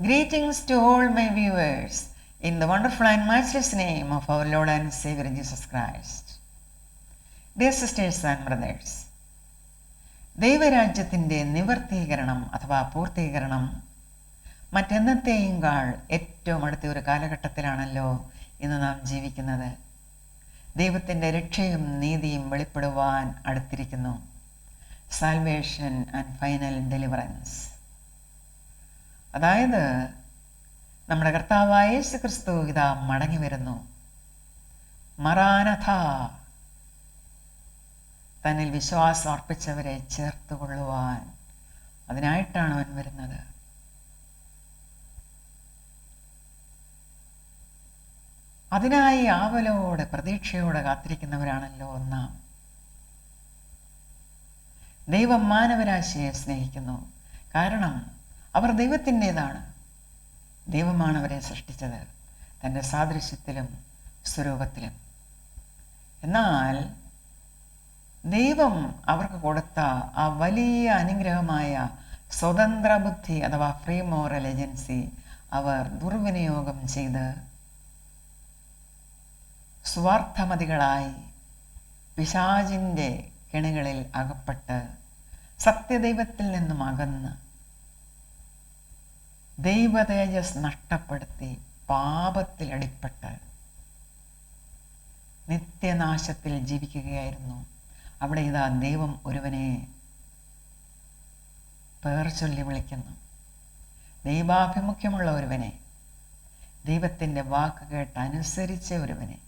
Greetings to all my viewers in the wonderful and matchless name of our Lord and Savior Jesus Christ. Dear sisters and brothers, ദൈവരാജ്യത്തിൻ്റെ നിവർത്തീകരണം അഥവാ പൂർത്തീകരണം മറ്റെന്നത്തെയുംകാൾ ഏറ്റവും അടുത്ത ഒരു കാലഘട്ടത്തിലാണല്ലോ ഇന്ന് നാം ജീവിക്കുന്നത്. ദൈവത്തിൻ്റെ രക്ഷയും നീതിയും വെളിപ്പെടുവാൻ അടുത്തിരിക്കുന്നു. Salvation and final deliverance. അതായത് നമ്മുടെ കർത്താവായ യേശു ക്രിസ്തു ഇതാ മടങ്ങി വരുന്നു. മറാനഥ, തന്നിൽ വിശ്വാസം അർപ്പിച്ചവരെ ചേർത്തുകൊള്ളുവാൻ, അതിനായിട്ടാണ് അവൻ വരുന്നത്. അതിനായി ആവലോടെ പ്രതീക്ഷയോടെ കാത്തിരിക്കുന്നവരാണല്ലോ നാം. ദൈവം മാനവരാശിയെ സ്നേഹിക്കുന്നു. കാരണം അവർ ദൈവത്തിൻ്റെതാണ്. ദൈവമാണ് അവരെ സൃഷ്ടിച്ചത് തൻ്റെ സാദൃശ്യത്തിലും സ്വരൂപത്തിലും. എന്നാൽ ദൈവം അവർക്ക് കൊടുത്ത ആ വലിയ അനുഗ്രഹമായ സ്വതന്ത്ര ബുദ്ധി അഥവാ ഫ്രീ മോറൽ ഏജൻസി അവർ ദുർവിനിയോഗം ചെയ്ത് സ്വാർത്ഥമതികളായി പിശാചിൻ്റെ കെണികളിൽ അകപ്പെട്ട് സത്യദൈവത്തിൽ നിന്നും അകന്ന് ദൈവതേജസ് നഷ്ടപ്പെടുത്തി പാപത്തിൽ അടിപ്പെട്ട് നിത്യനാശത്തിൽ ജീവിക്കുകയായിരുന്നു. അവിടെ ഇതാ ദൈവം ഒരുവനെ പേർ ചൊല്ലി വിളിക്കുന്നു. ദൈവാഭിമുഖ്യമുള്ള ഒരുവനെ, ദൈവത്തിൻ്റെ വാക്ക് കേട്ട് അനുസരിച്ച ഒരുവനെ.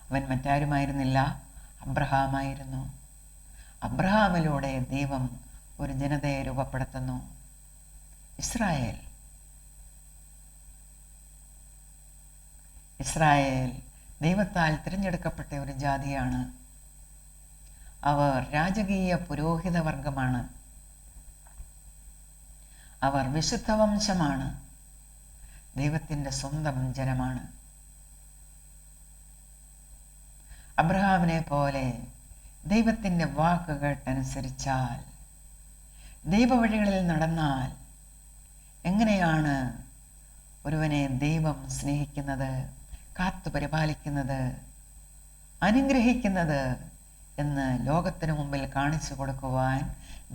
അവൻ മറ്റാരുമായിരുന്നില്ല, അബ്രഹാമായിരുന്നു. അബ്രഹാമിലൂടെ ദൈവം ഒരു ജനതയെ രൂപപ്പെടുത്തുന്നു, ഇസ്രായേൽ. ഇസ്രായേൽ ദൈവത്താൽ തിരഞ്ഞെടുക്കപ്പെട്ട ഒരു ജാതിയാണ്. അവർ രാജകീയ പുരോഹിത വർഗമാണ്. അവർ വിശുദ്ധ വംശമാണ്. ദൈവത്തിൻ്റെ സ്വന്തം ജനമാണ്. അബ്രഹാമിനെ പോലെ ദൈവത്തിൻ്റെ വാക്ക് കേട്ടനുസരിച്ചാൽ, ദൈവവഴികളിൽ നടന്നാൽ എങ്ങനെയാണ് ഒരുവനെ ദൈവം സ്നേഹിക്കുന്നത്, കാത്തു പരിപാലിക്കുന്നത്, അനുഗ്രഹിക്കുന്നത് എന്ന് ലോകത്തിനു മുമ്പിൽ കാണിച്ചു കൊടുക്കുവാൻ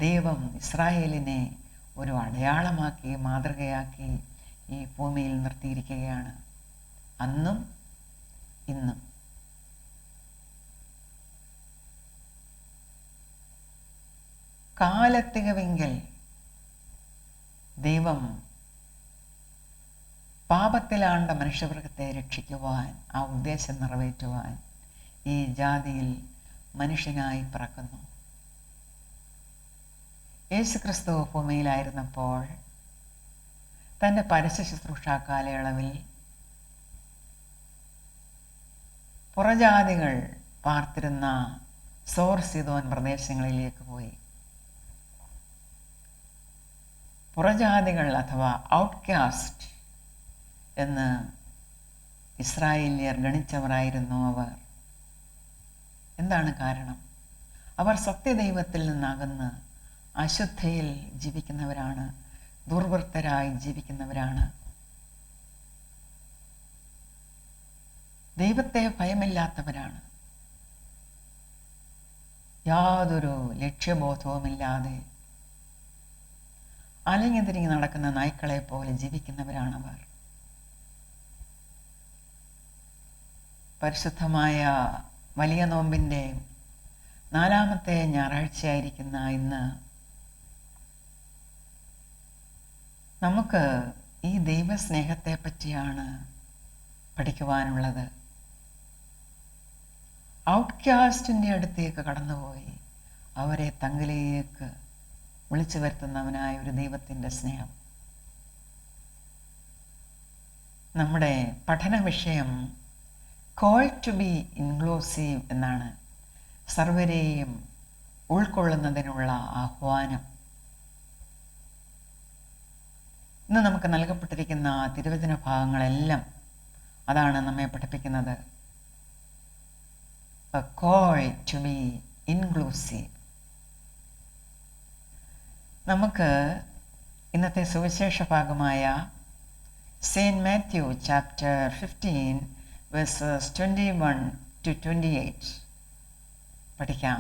ദൈവം ഇസ്രായേലിനെ ഒരു അടയാളമാക്കി, മാതൃകയാക്കി ഈ ഭൂമിയിൽ നിർത്തിയിരിക്കുകയാണ്. അന്നും ഇന്നും. കാലത്തികവെങ്കിൽ ദൈവം പാപത്തിലാണ്ട മനുഷ്യവർഗത്തെ രക്ഷിക്കുവാൻ, ആ ഉദ്ദേശം നിറവേറ്റുവാൻ ഈ ജാതിയിൽ മനുഷ്യനായി പിറക്കുന്നു. യേശുക്രിസ്തു ഭൂമിയിലായിരുന്നപ്പോൾ തൻ്റെ പരസ്യ ശുശ്രൂഷ കാലയളവിൽ പുറജാതികൾ പാർത്തിരുന്ന സോർ സീദോൻ പ്രദേശങ്ങളിലേക്ക് പോയി. പുറജാതികൾ അഥവാ ഔട്ട്കാസ്റ്റ് എന്ന് ഇസ്രായേലിയർ ഗണിച്ചവരായിരുന്നു അവർ. എന്താണ് കാരണം? അവർ സത്യദൈവത്തിൽ നിന്നകന്ന് അശുദ്ധയിൽ ജീവിക്കുന്നവരാണ്, ദുർവൃത്തരായി ജീവിക്കുന്നവരാണ്. ദൈവത്തെ ഭയമില്ലാത്തവരാണ്. യാതൊരു ലക്ഷ്യബോധവുമില്ലാതെ അലഞ്ഞു തിരിഞ്ഞ് നടക്കുന്ന നായ്ക്കളെ പോലെ ജീവിക്കുന്നവരാണവർ. പരിശുദ്ധമായ വലിയ നോമ്പിൻ്റെ 4ാമത്തെ ഞായറാഴ്ചയായിരിക്കുന്ന ഇന്ന് നമുക്ക് ഈ ദൈവസ്നേഹത്തെ പറ്റിയാണ് പഠിക്കുവാനുള്ളത്. ഔട്ട്കാസ്റ്റിൻ്റെ അടുത്തേക്ക് കടന്നുപോയി അവരെ തങ്കിലേക്ക് വിളിച്ചു വരുത്തുന്നവനായ ഒരു ദൈവത്തിൻ്റെ സ്നേഹം. നമ്മുടെ പഠന വിഷയം കോൾ ടു ബി ഇൻക്ലൂസീവ് എന്നാണ്. സർവരെയും ഉൾക്കൊള്ളുന്നതിനുള്ള ആഹ്വാനം. ഇന്ന് നമുക്ക് നൽകപ്പെട്ടിരിക്കുന്ന തിരുവചന ഭാഗങ്ങളെല്ലാം അതാണ് നമ്മെ പഠിപ്പിക്കുന്നത്. A call to be inclusive. നമുക്ക് ഇന്നത്തെ സുവിശേഷ ഭാഗമായ St. Matthew chapter 15 verses 21 to 28 പഠിക്കാം.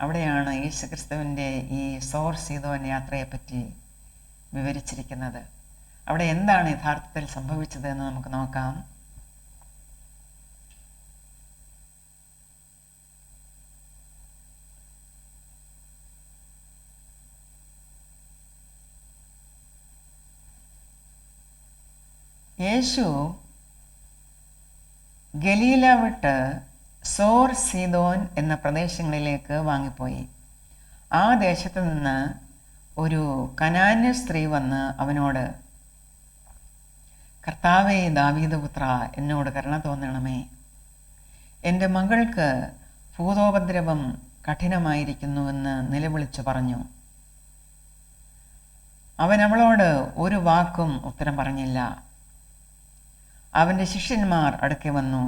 അവിടെയാണ് യേശുക്രിസ്തുവിൻ്റെ ഈ സോർ സീദോൻ യാത്രയെപ്പറ്റി വിവരിച്ചിരിക്കുന്നത്. അവിടെ എന്താണ് യഥാർത്ഥത്തിൽ സംഭവിച്ചതെന്ന് നമുക്ക് നോക്കാം. യേശു ഗലീല വിട്ട് സോർ സീദോൻ എന്ന പ്രദേശങ്ങളിലേക്ക് വാങ്ങിപ്പോയി. ആ ദേശത്ത് നിന്ന് ഒരു കനാന്യ സ്ത്രീ വന്ന് അവനോട്, കർത്താവേ, ദാവീദ് പുത്ര, എന്നോട് കരുണ തോന്നണമേ. എൻ്റെ മകൾക്ക് ഭൂതോപദ്രവം കഠിനമായിരിക്കുന്നുവെന്ന് നിലവിളിച്ചു പറഞ്ഞു. അവൻ അവളോട് ഒരു വാക്കും ഉത്തരം പറഞ്ഞില്ല. അവൻ്റെ ശിഷ്യന്മാർ അടുക്കെ വന്നു.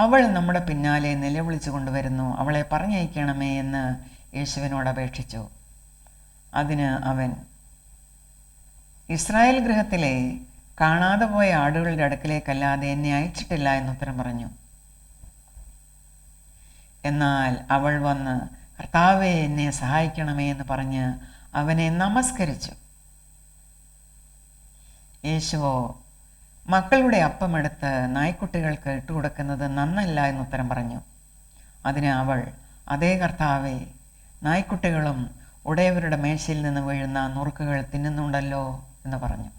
അവൾ നമ്മുടെ പിന്നാലെ നിലവിളിച്ചു കൊണ്ടുവരുന്നു, അവളെ പറഞ്ഞയക്കണമേ എന്ന് യേശുവിനോട് അപേക്ഷിച്ചു. അതിന് അവൻ, ഇസ്രായേൽ ഗൃഹത്തിലെ കാണാതെ പോയ ആടുകളുടെ അടുക്കലേക്കല്ലാതെ എന്നെ അയച്ചിട്ടില്ല എന്നുത്തരം പറഞ്ഞു. എന്നാൽ അവൾ വന്ന്, കർത്താവേ, എന്നെ സഹായിക്കണമേ എന്ന് പറഞ്ഞ് അവനെ നമസ്കരിച്ചു. യേശുവോ, മക്കളുടെ അപ്പമെടുത്ത് നായ്ക്കുട്ടികൾക്ക് ഇട്ടുകൊടുക്കുന്നത് നന്നല്ല എന്നുത്തരം പറഞ്ഞു. അതിന് അവൾ, അതേ കർത്താവേ, നായ്ക്കുട്ടികളും ഉടയവരുടെ മേശയിൽ നിന്ന് വീഴുന്ന നുറുക്കുകൾ തിന്നുന്നുണ്ടല്ലോ എന്ന് പറഞ്ഞു.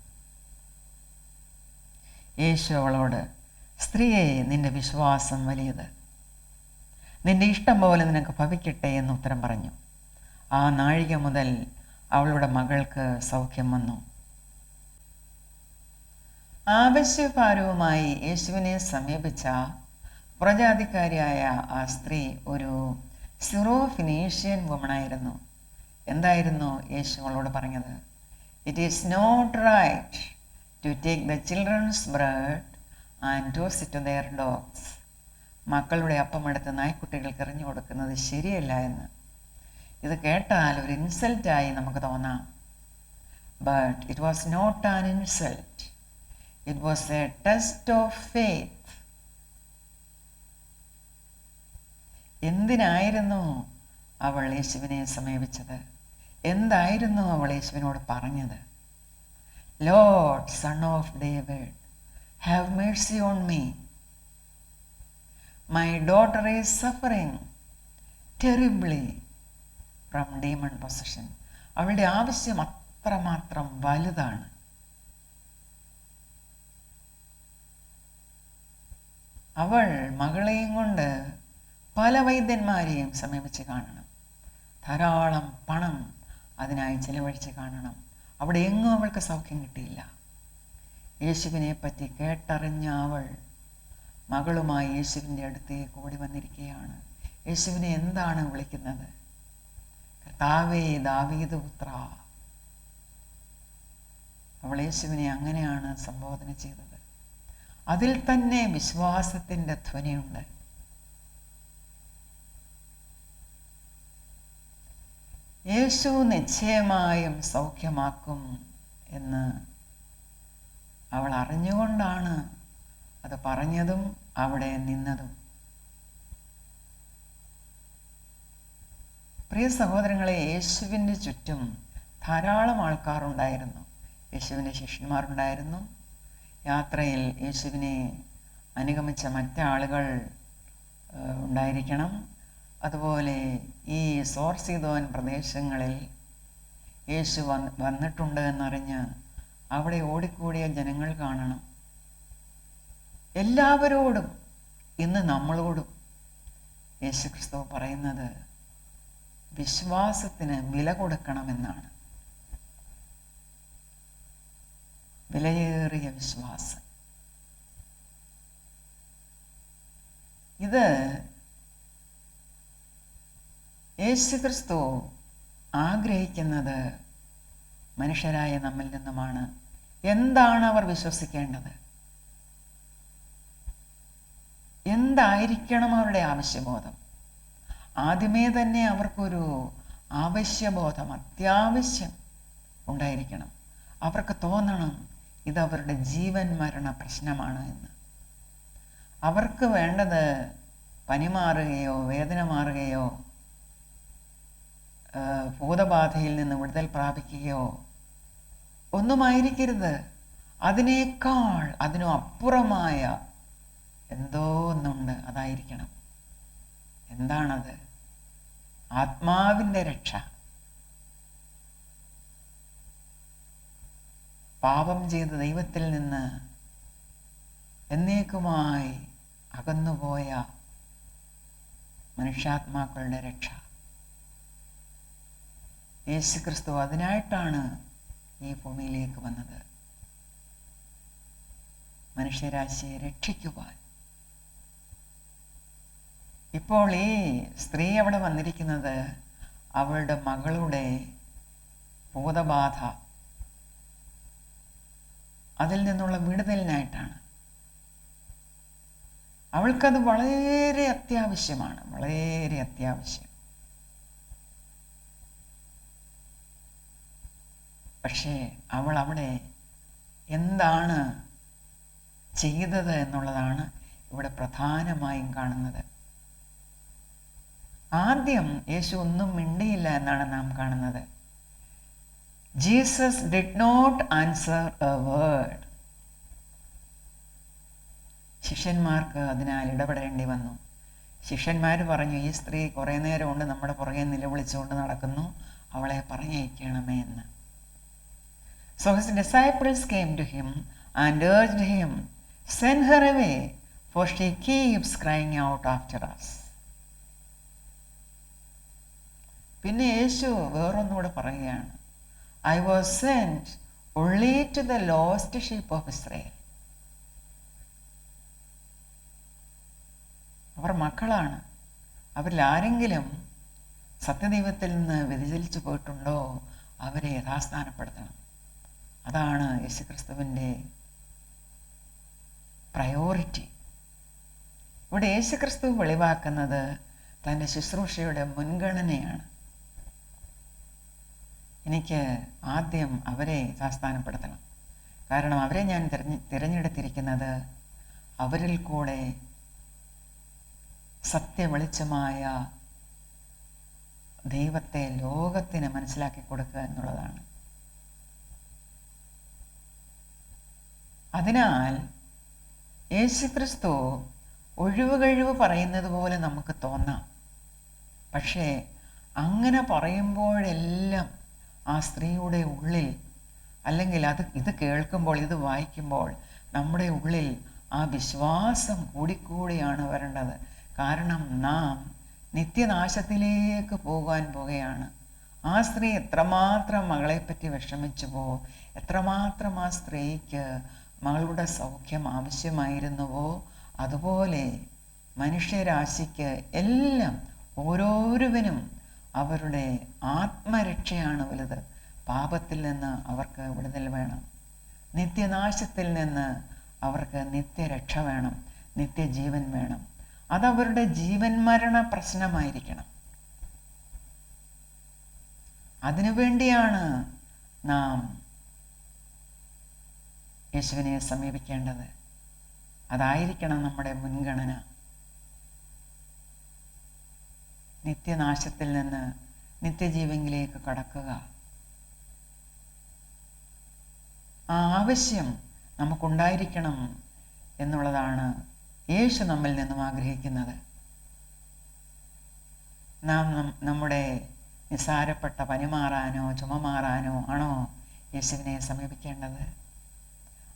യേശു അവളോട്, സ്ത്രീയെ, നിന്റെ വിശ്വാസം വലിയത്, നിന്റെ ഇഷ്ടം പോലെ നിനക്ക് ഭവിക്കട്ടെ എന്ന് ഉത്തരം പറഞ്ഞു. ആ നാഴിക മുതൽ അവളുടെ മകൾക്ക് സൗഖ്യം വന്നു. ആവശ്യഭാരവുമായി യേശുവിനെ സമീപിച്ച പ്രജാതിക്കാരിയായ ആ സ്ത്രീ ഒരു സിറോഫിനീഷ്യൻ വുമണായിരുന്നു. എന്തായിരുന്നു യേശു അവളോട് പറഞ്ഞത്? It is not right to take the children's bread and toss it to their dogs. മക്കളുടെ അപ്പമെടുത്ത് നായ്ക്കുട്ടികൾക്ക് എറിഞ്ഞു കൊടുക്കുന്നത് ശരിയല്ല എന്ന്. ഇത് കേട്ടാൽ ഒരു ഇൻസൾട്ടായി നമുക്ക് തോന്നാം. But it was not an insult. It was a test of faith. എന്തിനായിരുന്നു അവൾ യേശുവിനെ സമീപിച്ചത്? എന്തായിരുന്നു അവൾ യേശുവിനോട് പറഞ്ഞത്? Lord, son of David, have mercy on me. My daughter is suffering terribly from demon possession. അവളുടെ ആവശ്യം അത്രമാത്രം വലുതാണ്. അവൾ മകളെയും കൊണ്ട് പല വൈദ്യന്മാരെയും സമീപിച്ച് കാണണം. ധാരാളം പണം അതിനായി ചിലവഴിച്ച് കാണണം. അവിടെ എങ്ങും അവൾക്ക് സൗഖ്യം കിട്ടിയില്ല. യേശുവിനെ പറ്റി കേട്ടറിഞ്ഞ അവൾ മകളുമായി യേശുവിൻ്റെ അടുത്തേക്ക് ഓടി വന്നിരിക്കുകയാണ്. യേശുവിനെ എന്താണ് വിളിക്കുന്നത്? കർത്താവേ, ദാവീദ് പുത്ര. അവൾ യേശുവിനെ അങ്ങനെയാണ് സംബോധന ചെയ്തത്. അതിൽ തന്നെ വിശ്വാസത്തിൻ്റെ ധ്വനിയുണ്ട്. യേശു നിശ്ചയമായും സൗഖ്യമാക്കും എന്ന് അവൾ അറിഞ്ഞുകൊണ്ടാണ് അത് പറഞ്ഞതും അവിടെ നിന്നതും. പ്രിയ സഹോദരങ്ങളെ, യേശുവിൻ്റെ ചുറ്റും ധാരാളം ആൾക്കാരുണ്ടായിരുന്നു. യേശുവിൻ്റെ ശിഷ്യന്മാരുണ്ടായിരുന്നു. യാത്രയിൽ യേശുവിനെ അനുഗമിച്ച മറ്റാളുകൾ ഉണ്ടായിരിക്കണം. അതുപോലെ ഈ സോർ സീദോൻ പ്രദേശങ്ങളിൽ യേശു വന്നിട്ടുണ്ട് എന്നറിഞ്ഞ് അവിടെ ഓടിക്കൂടിയ ജനങ്ങൾ കാണണം. എല്ലാവരോടും, ഇന്ന് നമ്മളോടും യേശുക്രിസ്തു പറയുന്നത് വിശ്വാസത്തിന് വില കൊടുക്കണമെന്നാണ്. വിലയേറിയ വിശ്വാസം. ഇത് യേശുക്രിസ്തു ആഗ്രഹിക്കുന്നത് മനുഷ്യരായ നമ്മിൽ നിന്നുമാണ്. എന്താണ് അവർ വിശ്വസിക്കേണ്ടത്? എന്തായിരിക്കണം അവരുടെ ആവശ്യബോധം? ആദ്യമേ തന്നെ അവർക്കൊരു ആവശ്യബോധം അത്യാവശ്യം ഉണ്ടായിരിക്കണം. അവർക്ക് തോന്നണം, ഇതവരുടെ ജീവൻ മരണ പ്രശ്നമാണ് എന്ന്. അവർക്ക് വേണ്ടത് പനി മാറുകയോ വേദന മാറുകയോ ഭൂതബാധയിൽ നിന്ന് വിടുതൽ പ്രാപിക്കുകയോ ഒന്നുമായിരിക്കരുത്. അതിനേക്കാൾ അതിനും അപ്പുറമായ എന്തോ ഒന്നുണ്ട്. അതായിരിക്കണം. എന്താണത്? ആത്മാവിൻ്റെ രക്ഷ. പാപം ചെയ്ത ദൈവത്തിൽ നിന്ന് എന്നേക്കുമായി അകന്നുപോയ മനുഷ്യാത്മാക്കളുടെ രക്ഷ. യേശുക്രിസ്തു അതിനായിട്ടാണ് ഈ ഭൂമിയിലേക്ക് വന്നത്, മനുഷ്യരാശിയെ രക്ഷിക്കുവാൻ. ഇപ്പോൾ ഈ സ്ത്രീ അവിടെ വന്നിരിക്കുന്നത് അവളുടെ മകളുടെ ഭൂതബാധ, അതിൽ നിന്നുള്ള വിടുതലിനായിട്ടാണ്. അവൾക്കത് വളരെ അത്യാവശ്യമാണ്, വളരെ അത്യാവശ്യം. പക്ഷേ അവൾ അവിടെ എന്താണ് ചെയ്തത് എന്നുള്ളതാണ് ഇവിടെ പ്രധാനമായും കാണുന്നത്. ആദ്യം യേശു ഒന്നും മിണ്ടിയില്ല എന്നാണ് നാം കാണുന്നത്. Jesus did not answer a word. ശിഷ്യന്മാർക്ക് അതിനാൽ ഇടപെടേണ്ടി വന്നു. ശിഷ്യന്മാർ പറഞ്ഞു, ഈ സ്ത്രീ കുറേ നേരം കൊണ്ട് നമ്മുടെ പുറകെ നിലവിളിച്ചുകൊണ്ട് നടക്കുന്നു, അവളെ പറഞ്ഞയക്കണമേ എന്ന്. So his disciples came to him and urged him, send her away, for she keeps crying out after us. പിന്നെ യേശു വേറൊന്നുകൂടെ പറയുകയാണ്, I was sent only to the lost sheep of Israel. അവർ മക്കളാണ്. അവരിൽ ആരെങ്കിലും സത്യദൈവത്തിൽ നിന്ന് വ്യതിചലിച്ചു പോയിട്ടുണ്ടോ അവരെ യഥാസ്ഥാനപ്പെടുത്തണം. അതാണ് യേശുക്രിസ്തുവിൻ്റെ പ്രയോറിറ്റി. ഇവിടെ യേശുക്രിസ്തു വെളിവാക്കുന്നത് തൻ്റെ ശുശ്രൂഷയുടെ മുൻഗണനയാണ്. എനിക്ക് ആദ്യം അവരെ യഥാസ്ഥാനപ്പെടുത്തണം. കാരണം അവരെ ഞാൻ തിരഞ്ഞെടുത്തിരിക്കുന്നത് അവരിൽ കൂടെ സത്യവെളിച്ചമായ ദൈവത്തെ ലോകത്തിന് മനസ്സിലാക്കി കൊടുക്കുക എന്നുള്ളതാണ്. അതിനാൽ യേശുക്രിസ്തു ഒഴിവുകഴിവ് പറയുന്നത് പോലെ നമുക്ക് തോന്നാം. പക്ഷേ അങ്ങനെ പറയുമ്പോഴെല്ലാം ആ സ്ത്രീയുടെ ഉള്ളിൽ, അല്ലെങ്കിൽ ഇത് കേൾക്കുമ്പോൾ, ഇത് വായിക്കുമ്പോൾ നമ്മുടെ ഉള്ളിൽ ആ വിശ്വാസം കൂടിക്കൂടിയാണ് വരേണ്ടത്. കാരണം നാം നിത്യനാശത്തിലേക്ക് പോകാൻ പോകുകയാണ്. ആ സ്ത്രീ എത്രമാത്രം മകളെപ്പറ്റി വിഷമിച്ചുവോ, എത്രമാത്രം ആ സ്ത്രീക്ക് മകളുടെ സൗഖ്യം ആവശ്യമായിരുന്നുവോ, അതുപോലെ മനുഷ്യരാശിക്ക് എല്ലാം ഓരോരുവനും അവരുടെ ആത്മരക്ഷയാണ് വലുത്. പാപത്തിൽ നിന്ന് അവർക്ക് വിടുതൽ വേണം, നിത്യനാശത്തിൽ നിന്ന് അവർക്ക് നിത്യരക്ഷ വേണം, നിത്യജീവൻ വേണം. അതവരുടെ ജീവൻ മരണ പ്രശ്നമായിരിക്കണം. അതിനുവേണ്ടിയാണ് നാം യേശുവിനെ സമീപിക്കേണ്ടത്. അതായിരിക്കണം നമ്മുടെ മുൻഗണന. നിത്യനാശത്തിൽ നിന്ന് നിത്യജീവനിലേക്ക് കടക്കുക. ആ ആവശ്യം നമുക്കുണ്ടായിരിക്കണം എന്നുള്ളതാണ് യേശു നമ്മിൽ നിന്നും ആഗ്രഹിക്കുന്നത്. നാം നമ്മുടെ നിസ്സാരപ്പെട്ട പനി മാറാനോ ചുമ മാറാനോ ആണോ യേശുവിനെ സമീപിക്കേണ്ടത്?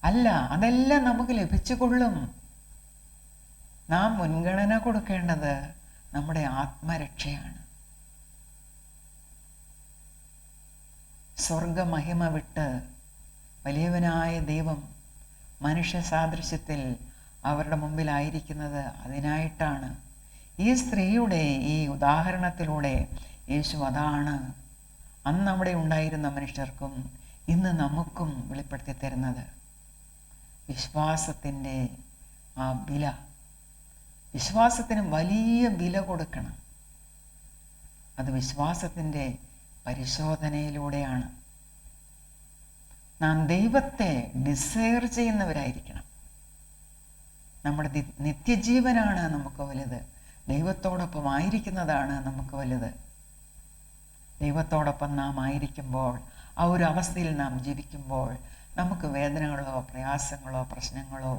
അല്ല, അതെല്ലാം നമുക്ക് ലഭിച്ചുകൊള്ളും. നാം മുൻഗണന കൊടുക്കേണ്ടത് നമ്മുടെ ആത്മരക്ഷയാണ്. സ്വർഗമഹിമ വിട്ട് വലിയവനായ ദൈവം മനുഷ്യ സാദൃശ്യത്തിൽ അവരുടെ മുമ്പിലായിരിക്കുന്നത് അതിനായിട്ടാണ്. ഈ സ്ത്രീയുടെ ഈ ഉദാഹരണത്തിലൂടെ യേശു അതാണ് അന്ന് അവിടെ ഉണ്ടായിരുന്ന മനുഷ്യർക്കും ഇന്ന് നമുക്കും വെളിപ്പെടുത്തി തരുന്നത്. വിശ്വാസത്തിൻ്റെ ആ വില, വിശ്വാസത്തിന് വലിയ വില കൊടുക്കണം. അത് വിശ്വാസത്തിൻ്റെ പരിശോധനയിലൂടെയാണ്. നാം ദൈവത്തെ ഡിസയർ ചെയ്യുന്നവരായിരിക്കണം. നമ്മുടെ നിത്യജീവനാണ് നമുക്ക് വലുത്. ദൈവത്തോടൊപ്പം ആയിരിക്കുന്നതാണ് നമുക്ക് വലുത്. ദൈവത്തോടൊപ്പം നാം ആയിരിക്കുമ്പോൾ, ആ ഒരു അവസ്ഥയിൽ നാം ജീവിക്കുമ്പോൾ, നമുക്ക് വേദനകളോ പ്രയാസങ്ങളോ പ്രശ്നങ്ങളോ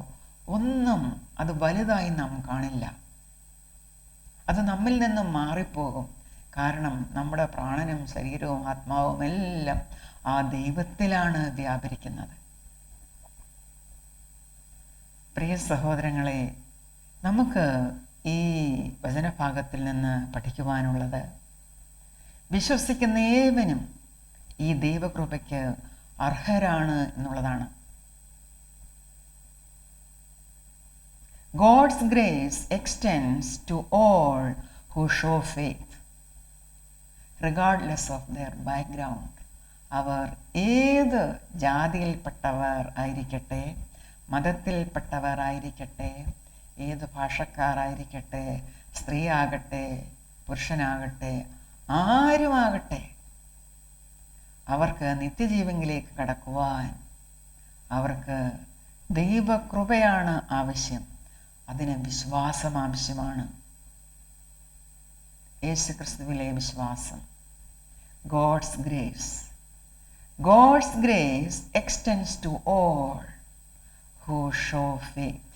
ഒന്നും അത് വലുതായി നാം കാണില്ല. അത് നമ്മിൽ നിന്നും മാറിപ്പോകും. കാരണം നമ്മുടെ പ്രാണനും ശരീരവും ആത്മാവും എല്ലാം ആ ദൈവത്തിലാണ് വ്യാപരിക്കുന്നത്. പ്രിയ സഹോദരങ്ങളെ, നമുക്ക് ഈ വചനഭാഗത്തിൽ നിന്ന് പഠിക്കുവാനുള്ളത്, വിശ്വസിക്കുന്ന ഏവനും ഈ ദൈവകൃപയ്ക്ക് അർഹരാണ് എന്നുള്ളതാണ്. God's grace extends to all who show faith, regardless of their background. അവർ ഏത് ജാതിയിൽപ്പെട്ടവർ ആയിരിക്കട്ടെ, മതത്തിൽപ്പെട്ടവർ ആയിരിക്കട്ടെ, ഏത് ഭാഷക്കാരായിരിക്കട്ടെ, സ്ത്രീ ആകട്ടെ പുരുഷനാകട്ടെ, ആരുമാകട്ടെ, അവർക്ക് നിത്യജീവനിലേക്ക് കടക്കുവാൻ അവർക്ക് ദൈവകൃപയാണ് ആവശ്യം. അതിന് വിശ്വാസം ആവശ്യമാണ്. യേശുക്രിസ്തുവിലെ വിശ്വാസം. God's grace extends to all who show faith.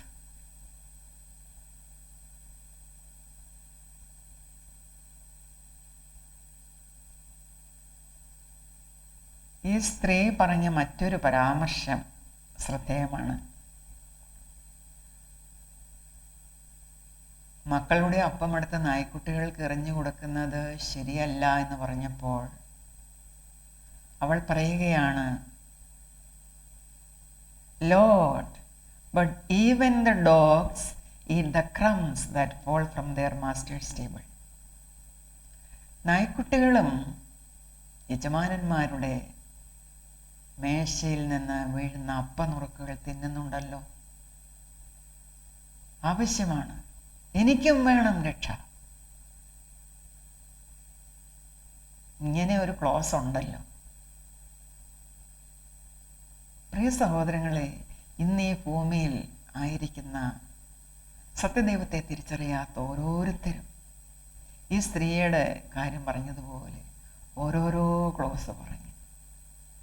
ഈ സ്ത്രീ പറഞ്ഞ മറ്റൊരു പരാമർശം ശ്രദ്ധേയമാണ്. മക്കളുടെ അപ്പമെടുത്ത് നായ്ക്കുട്ടികൾക്ക് എറിഞ്ഞു കൊടുക്കുന്നത് ശരിയല്ല എന്ന് പറഞ്ഞപ്പോൾ അവൾ പറയുകയാണ്, Lord, but even the dogs eat the crumbs that fall from their master's table. നായ്ക്കുട്ടികളും യജമാനന്മാരുടെ മേശയിൽ നിന്ന് വീഴുന്ന അപ്പനുറുക്കുകൾ തിന്നുന്നുണ്ടല്ലോ. ആവശ്യമാണ്. എനിക്കും വേണം രക്ഷ. ഇങ്ങനെ ഒരു ക്ലോസ് ഉണ്ടല്ലോ. പ്രിയ സഹോദരങ്ങളെ, ഇന്ന് ഈ ഭൂമിയിൽ ആയിരിക്കുന്ന സത്യദൈവത്തെ തിരിച്ചറിയാത്ത ഓരോരുത്തരും ഈ സ്ത്രീയുടെ കാര്യം പറഞ്ഞതുപോലെ ഓരോരോ ക്ലോസ് പറഞ്ഞ്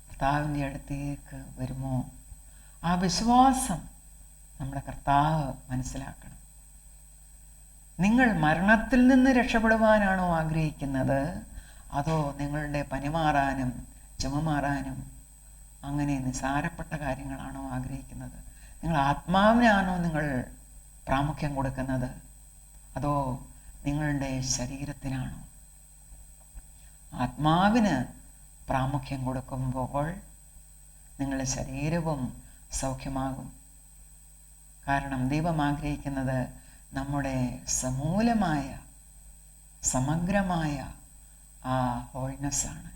കർത്താവിൻ്റെ അടുത്തേക്ക് വരുമോ? ആ വിശ്വാസം നമ്മുടെ കർത്താവ് മനസ്സിലാക്കണം. നിങ്ങൾ മരണത്തിൽ നിന്ന് രക്ഷപ്പെടുവാനാണോ ആഗ്രഹിക്കുന്നത്? അതോ നിങ്ങളുടെ പനി മാറാനും ചുമ മാറാനും അങ്ങനെ നിസാരപ്പെട്ട കാര്യങ്ങളാണോ ആഗ്രഹിക്കുന്നത്? നിങ്ങൾ ആത്മാവിനാണോ നിങ്ങൾ പ്രാമുഖ്യം കൊടുക്കുന്നത്? അതോ നിങ്ങളുടെ ശരീരത്തിനാണോ? ആത്മാവിന് പ്രാമുഖ്യം കൊടുക്കുമ്പോൾ നിങ്ങളുടെ ശരീരവും സൗഖ്യമാകും. കാരണം ദൈവം ആഗ്രഹിക്കുന്നത് നമ്മുടെ സമൂലമായ സമഗ്രമായ ആ ഹോൾനെസ്സാണ്.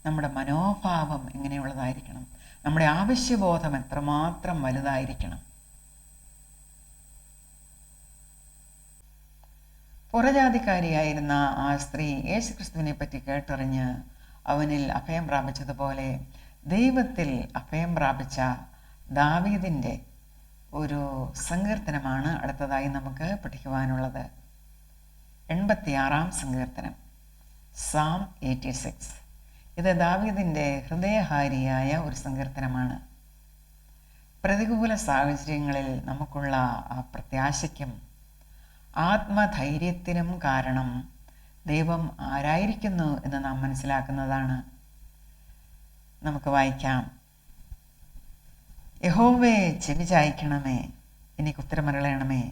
നമ്മുടെ മനോഭാവം എങ്ങനെയുള്ളതായിരിക്കണം? നമ്മുടെ ആവശ്യബോധം എത്രമാത്രം വലുതായിരിക്കണം? പുറജാതിക്കാരിയായിരുന്ന ആ സ്ത്രീ യേശുക്രിസ്തുവിനെ പറ്റി കേട്ടറിഞ്ഞ് അവനിൽ അഭയം പ്രാപിച്ചതുപോലെ ദൈവത്തിൽ അഭയം പ്രാപിച്ച ദാവീദിൻ്റെ ഒരു സങ്കീർത്തനമാണ് അടുത്തതായി നമുക്ക് പഠിക്കുവാനുള്ളത്. 86-ാം സങ്കീർത്തനം, Psalm 86. ഇത് ദാവീദിൻ്റെ ഹൃദയഹാരിയായ ഒരു സങ്കീർത്തനമാണ്. പ്രതികൂല സാഹചര്യങ്ങളിൽ നമുക്കുള്ള ആ പ്രത്യാശയ്ക്കും ആത്മധൈര്യത്തിനും കാരണം ദൈവം ആരായിരിക്കുന്നു എന്ന് നാം മനസ്സിലാക്കുന്നതാണ്. നമുക്ക് വായിക്കാം. യഹോവേ, ചെവി ചായ്ക്കണമേ, എനിക്ക് ഉത്തരമരുളണമേ.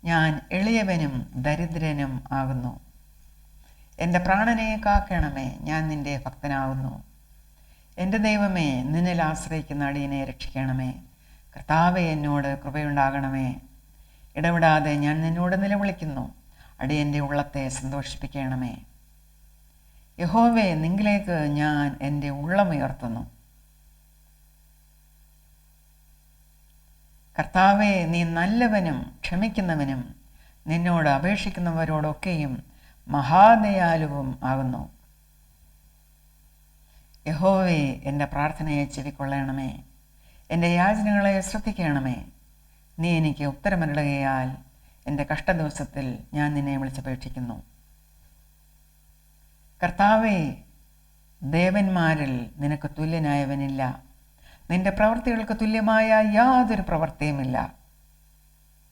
ഞാൻ എളിയവനും ദരിദ്രനും ആകുന്നു. എൻ്റെ പ്രാണനെ കാക്കണമേ, ഞാൻ നിൻ്റെ ഭക്തനാകുന്നു. എൻ്റെ ദൈവമേ, നിന്നിൽ ആശ്രയിക്കുന്ന അടിയനെ രക്ഷിക്കണമേ. കർത്താവേ, എന്നോട് കൃപയുണ്ടാകണമേ. ഇടവിടാതെ ഞാൻ നിന്നോട് നിലവിളിക്കുന്നു. അടിയൻ്റെ ഉള്ളത്തെ സന്തോഷിപ്പിക്കണമേ. യഹോവേ, നിങ്കിലേക്ക് ഞാൻ എൻ്റെ ഉള്ളമുയർത്തുന്നു. കർത്താവേ, നീ നല്ലവനും ക്ഷമിക്കുന്നവനും നിന്നോട് അപേക്ഷിക്കുന്നവരോടൊക്കെയും മഹാദയാലുവും ആകുന്നു. യഹോവേ, എൻ്റെ പ്രാർത്ഥനയെ ചെവിക്കൊള്ളണമേ, എൻ്റെ യാചനകളെ ശ്രദ്ധിക്കണമേ. നീ എനിക്ക് ഉത്തരമരുളുകയാൽ എൻ്റെ കഷ്ടദിവസത്തിൽ ഞാൻ നിന്നെ വിളിച്ചപേക്ഷിക്കുന്നു. കർത്താവേ, ദേവന്മാരിൽ നിനക്ക് തുല്യനായവനില്ല. നിന്റെ പ്രവൃത്തികൾക്ക് തുല്യമായ യാതൊരു പ്രവൃത്തിയുമില്ല.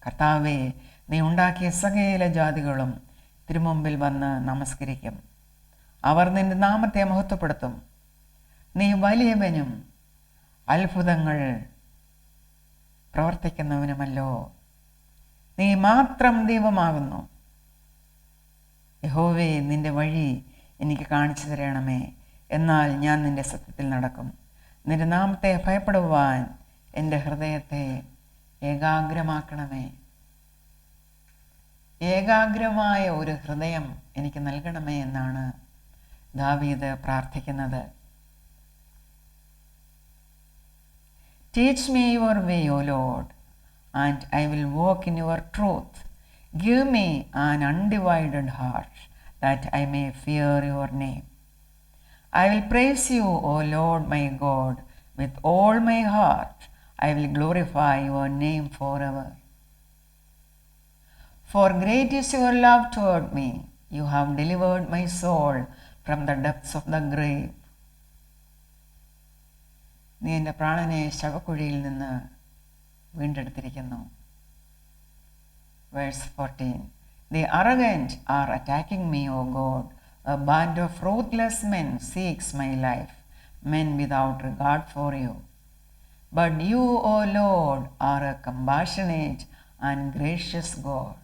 കർത്താവേ, നീ ഉണ്ടാക്കിയ സകല ജാതികളും തിരുമുമ്പിൽ വന്ന് നമസ്കരിക്കും. അവർ നിന്റെ നാമത്തെ മഹത്വപ്പെടുത്തും. നീ വലിയവനും അത്ഭുതങ്ങൾ പ്രവർത്തിക്കുന്നവനുമല്ലോ. നീ മാത്രം ദൈവമാകുന്നു. യഹോവേ, നിന്റെ വഴി എനിക്ക് കാണിച്ചു തരണമേ. എന്നാൽ ഞാൻ നിന്റെ സത്യത്തിൽ നടക്കും. നിന്റെ നാമത്തെ ഭയപ്പെടുവാൻ എൻ്റെ ഹൃദയത്തെ ഏകാഗ്രമാക്കണമേ. ഏകാഗ്രമായ ഒരു ഹൃദയം എനിക്ക് നൽകണമേ എന്നാണ് ദാവീദ് പ്രാർത്ഥിക്കുന്നത്. Teach me your way, O Lord, and I will walk in your truth. Give me an undivided heart, that I may fear your name. I will praise you, O Lord my God, with all my heart. I will glorify your name forever. For great is your love toward me. You have delivered my soul from the depths of the grave. നീ എൻ്റെ പ്രാണനെ ശവക്കുഴിയിൽ നിന്ന് വീണ്ടെടുത്തിരിക്കുന്നു. Verse 14. The arrogant are attacking me, O God. A band of ruthless men seeks my life, men without regard for you. But you, O Lord, are a compassionate and gracious God,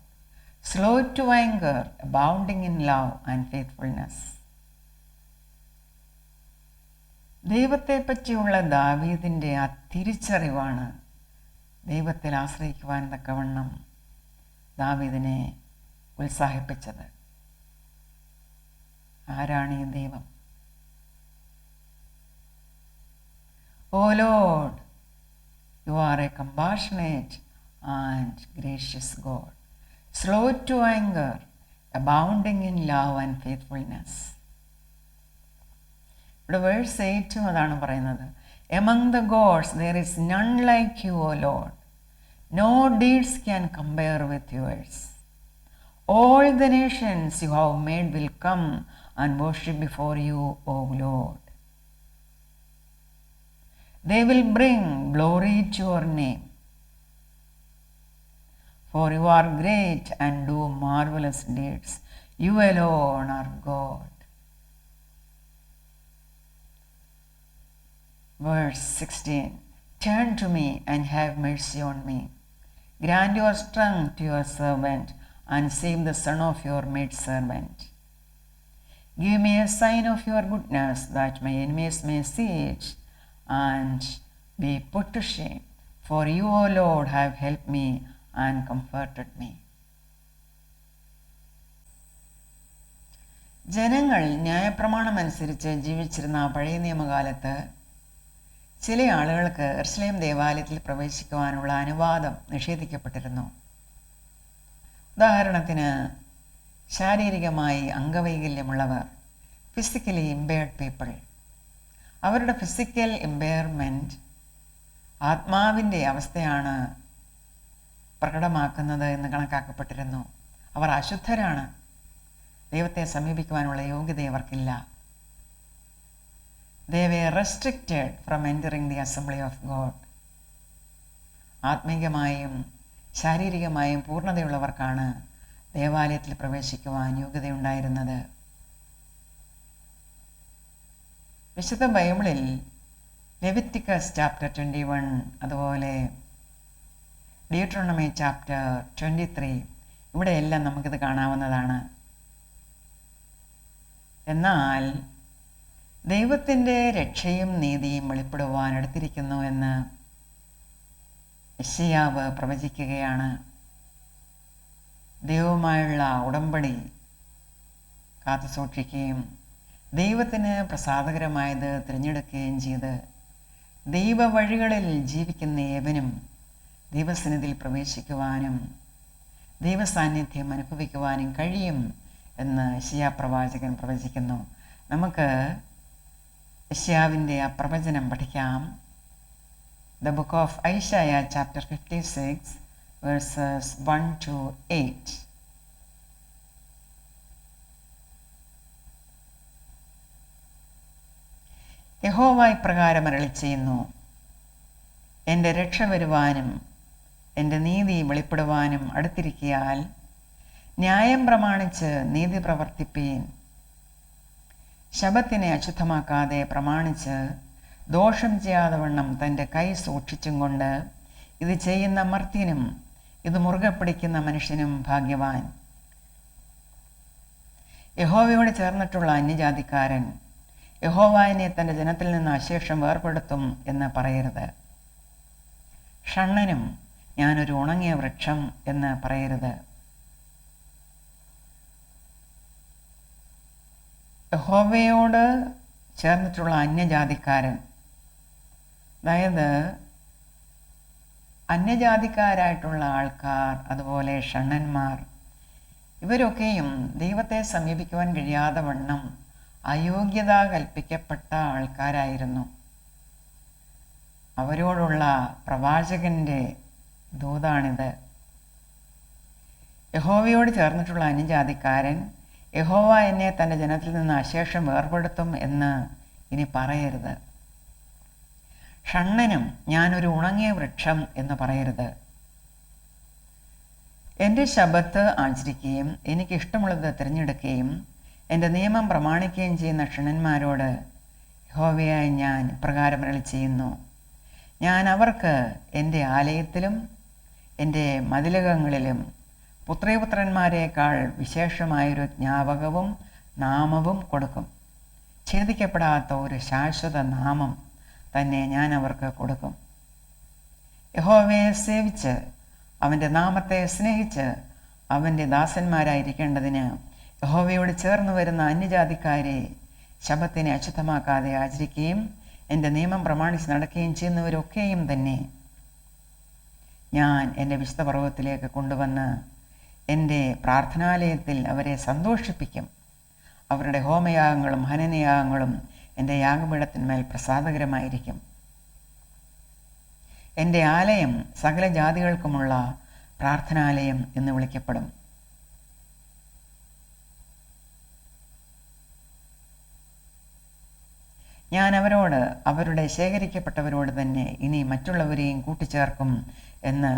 slow to anger, abounding in love and faithfulness. ദൈവത്തെപ്പറ്റിയുള്ള ദാവീദിൻ്റെ ആ തിരിച്ചറിവാണ് ദൈവത്തിൽ ആശ്രയിക്കുവാൻ തക്കവണ്ണം ദാവീദിനെ ഉത്സാഹിപ്പിച്ചത്. ആരാണ് ഈ ദൈവം? O Lord, you are a compassionate and gracious God, slow to anger, abounding in love and faithfulness. ഇവിടെ വേഴ്സ് 8 അതാണ് പറയുന്നത്. Among the gods there is none like you, O Lord. No deeds can compare with yours. All the nations you have made will come and worship before you, O Lord. They will bring glory to your name. For you are great and do marvelous deeds. You alone are God. Verse 16. Turn to me and have mercy on me. Grant your strength to your servant and save the son of your maidservant. Give me a sign of your goodness, that my enemies may see it and be put to shame. For you, O Lord, have helped me and comforted me. ജനങ്ങൾ ന്യായപ്രമാണമനുസരിച്ച് ജീവിച്ചിരുന്ന പഴയ നിയമകാലത്ത് ചില ആളുകൾക്ക് യെരുശലേം ദേവാലയത്തിൽ പ്രവേശിക്കുവാനുള്ള അനുവാദം നിഷേധിക്കപ്പെട്ടിരുന്നു. ഉദാഹരണത്തിന്, ശാരീരികമായി അംഗവൈകല്യമുള്ളവർ, physically impaired people. അവരുടെ ഫിസിക്കൽ ഇമ്പയർമെൻറ്റ് ആത്മാവിൻ്റെ അവസ്ഥയാണ് പ്രകടമാക്കുന്നത് എന്ന് കണക്കാക്കപ്പെട്ടിരുന്നു. അവർ അശുദ്ധരാണ്. ദൈവത്തെ സമീപിക്കുവാനുള്ള യോഗ്യത അവർക്കില്ല. They were restricted from entering the assembly of God. ആത്മീകമായും ശാരീരികമായും പൂർണ്ണതയുള്ളവർക്കാണ് ദേവാലയത്തിൽ പ്രവേശിക്കുവാൻ യോഗ്യതയുണ്ടായിരുന്നത്. വിശുദ്ധ ബൈബിളിൽ ലെവിറ്റിക്കസ് ചാപ്റ്റർ 21, അതുപോലെ ഡ്യൂട്രോണമി ചാപ്റ്റർ 23, ഇവിടെയെല്ലാം നമുക്കിത് കാണാവുന്നതാണ്. എന്നാൽ ദൈവത്തിൻ്റെ രക്ഷയും നീതിയും വെളിപ്പെടുവാൻ എടുത്തിരിക്കുന്നു എന്ന് യെശയ്യാവ് പ്രവചിക്കുകയാണ്. ദൈവവുമായുള്ള ഉടമ്പടി കാത്തു സൂക്ഷിക്കുകയും ദൈവത്തിന് പ്രസാദകരമായത് തിരഞ്ഞെടുക്കുകയും ചെയ്ത് ദൈവവഴികളിൽ ജീവിക്കുന്ന ഏവനും ദൈവസന്നിധിയിൽ പ്രവേശിക്കുവാനും ദൈവസാന്നിധ്യം അനുഭവിക്കുവാനും കഴിയും എന്ന് യെശയ്യാ പ്രവാചകൻ പ്രവചിക്കുന്നു. നമുക്ക് യശയ്യാവിൻ്റെ ആ പ്രവചനം പഠിക്കാം. The book of Isaiah chapter 56 verses 1 to 8. യഹോവ ഇപ്രകാരം അരുളിച്ചെയ്യുന്നു, എൻ്റെ രക്ഷ വരുവാനും എൻ്റെ നീതി വെളിപ്പെടുവാനും അടുത്തിരിക്കയാൽ ന്യായം പ്രമാണിച്ച് നീതി പ്രവർത്തിപ്പീൻ. ശബത്തിനെ അശുദ്ധമാക്കാതെ പ്രമാണിച്ച് ദോഷം ചെയ്യാതെ വണ്ണം തൻ്റെ കൈ സൂക്ഷിച്ചും കൊണ്ട് ഇത് ചെയ്യുന്ന മർത്യനും ഇത് മുറുകെ പിടിക്കുന്ന മനുഷ്യനും ഭാഗ്യവാൻ. യഹോവയോട് ചേർന്നിട്ടുള്ള അന്യജാതിക്കാരൻ യഹോവയെ തൻ്റെ ജനത്തിൽ നിന്ന് അശേഷം വേർപെടുത്തും എന്ന് പറയരുത്. ഷണ്ണനും ഞാനൊരു ഉണങ്ങിയ വൃക്ഷം എന്ന് പറയരുത്. യഹോവയോട് ചേർന്നിട്ടുള്ള അന്യജാതിക്കാരൻ, അതായത് അന്യജാതിക്കാരായിട്ടുള്ള ആൾക്കാർ, അതുപോലെ ഷണ്ണന്മാർ, ഇവരൊക്കെയും ദൈവത്തെ സമീപിക്കുവാൻ കഴിയാതെ വണ്ണം അയോഗ്യത കൽപ്പിക്കപ്പെട്ട ആൾക്കാരായിരുന്നു. അവരോടുള്ള പ്രവാചകൻ്റെ ദൂതാണിത്. യഹോവയോട് ചേർന്നിട്ടുള്ള അന്യജാതിക്കാരൻ യഹോവ എന്നെ തൻ്റെ ജനത്തിൽ നിന്ന് അശേഷം വേർപെടുത്തും എന്ന് ഇനി പറയരുത്. ഷണ്ണനും ഞാനൊരു ഉണങ്ങിയ വൃക്ഷം എന്ന് പറയരുത്. എൻ്റെ ശബ്ബത്ത് ആചരിക്കുകയും എനിക്കിഷ്ടമുള്ളത് തിരഞ്ഞെടുക്കുകയും എൻ്റെ നിയമം പ്രമാണിക്കുകയും ചെയ്യുന്ന ഷണ്ണന്മാരോട് യഹോവയായ ഞാൻ ഇപ്രകാരം അരുളിച്ചെയ്യുന്നു, ഞാൻ അവർക്ക് എൻ്റെ ആലയത്തിലും എൻ്റെ മതിലകങ്ങളിലും പുത്രീപുത്രന്മാരേക്കാൾ വിശേഷമായൊരു ജ്ഞാപകവും നാമവും കൊടുക്കും. ഛേദിക്കപ്പെടാത്ത ഒരു ശാശ്വത നാമം തന്നെ ഞാൻ അവർക്ക് കൊടുക്കും. യഹോവയെ സേവിച്ച് അവൻ്റെ നാമത്തെ സ്നേഹിച്ച് അവൻ്റെ ദാസന്മാരായിരിക്കേണ്ടതിന് യഹോവയോട് ചേർന്ന് വരുന്ന അന്യജാതിക്കാരെ ശബത്തിനെ അശുദ്ധമാക്കാതെ ആചരിക്കുകയും എൻ്റെ നിയമം പ്രമാണിച്ച് നടക്കുകയും ചെയ്യുന്നവരൊക്കെയും തന്നെ ഞാൻ എൻ്റെ വിശുദ്ധ പർവ്വതത്തിലേക്ക് കൊണ്ടുവന്ന് എൻ്റെ പ്രാർത്ഥനാലയത്തിൽ അവരെ സന്തോഷിപ്പിക്കും. അവരുടെ ഹോമയാഗങ്ങളും ഹനനയാഗങ്ങളും എൻ്റെ യാഗപീഠത്തിന്മേൽ പ്രസാദകരമായിരിക്കും. എൻ്റെ ആലയം സകല ജാതികൾക്കുമുള്ള പ്രാർത്ഥനാലയം എന്ന് വിളിക്കപ്പെടും. ഞാൻ അവരോട്, അവരുടെ ശേഖരിക്കപ്പെട്ടവരോട് തന്നെ ഇനി മറ്റുള്ളവരെയും കൂട്ടിച്ചേർക്കും എന്ന്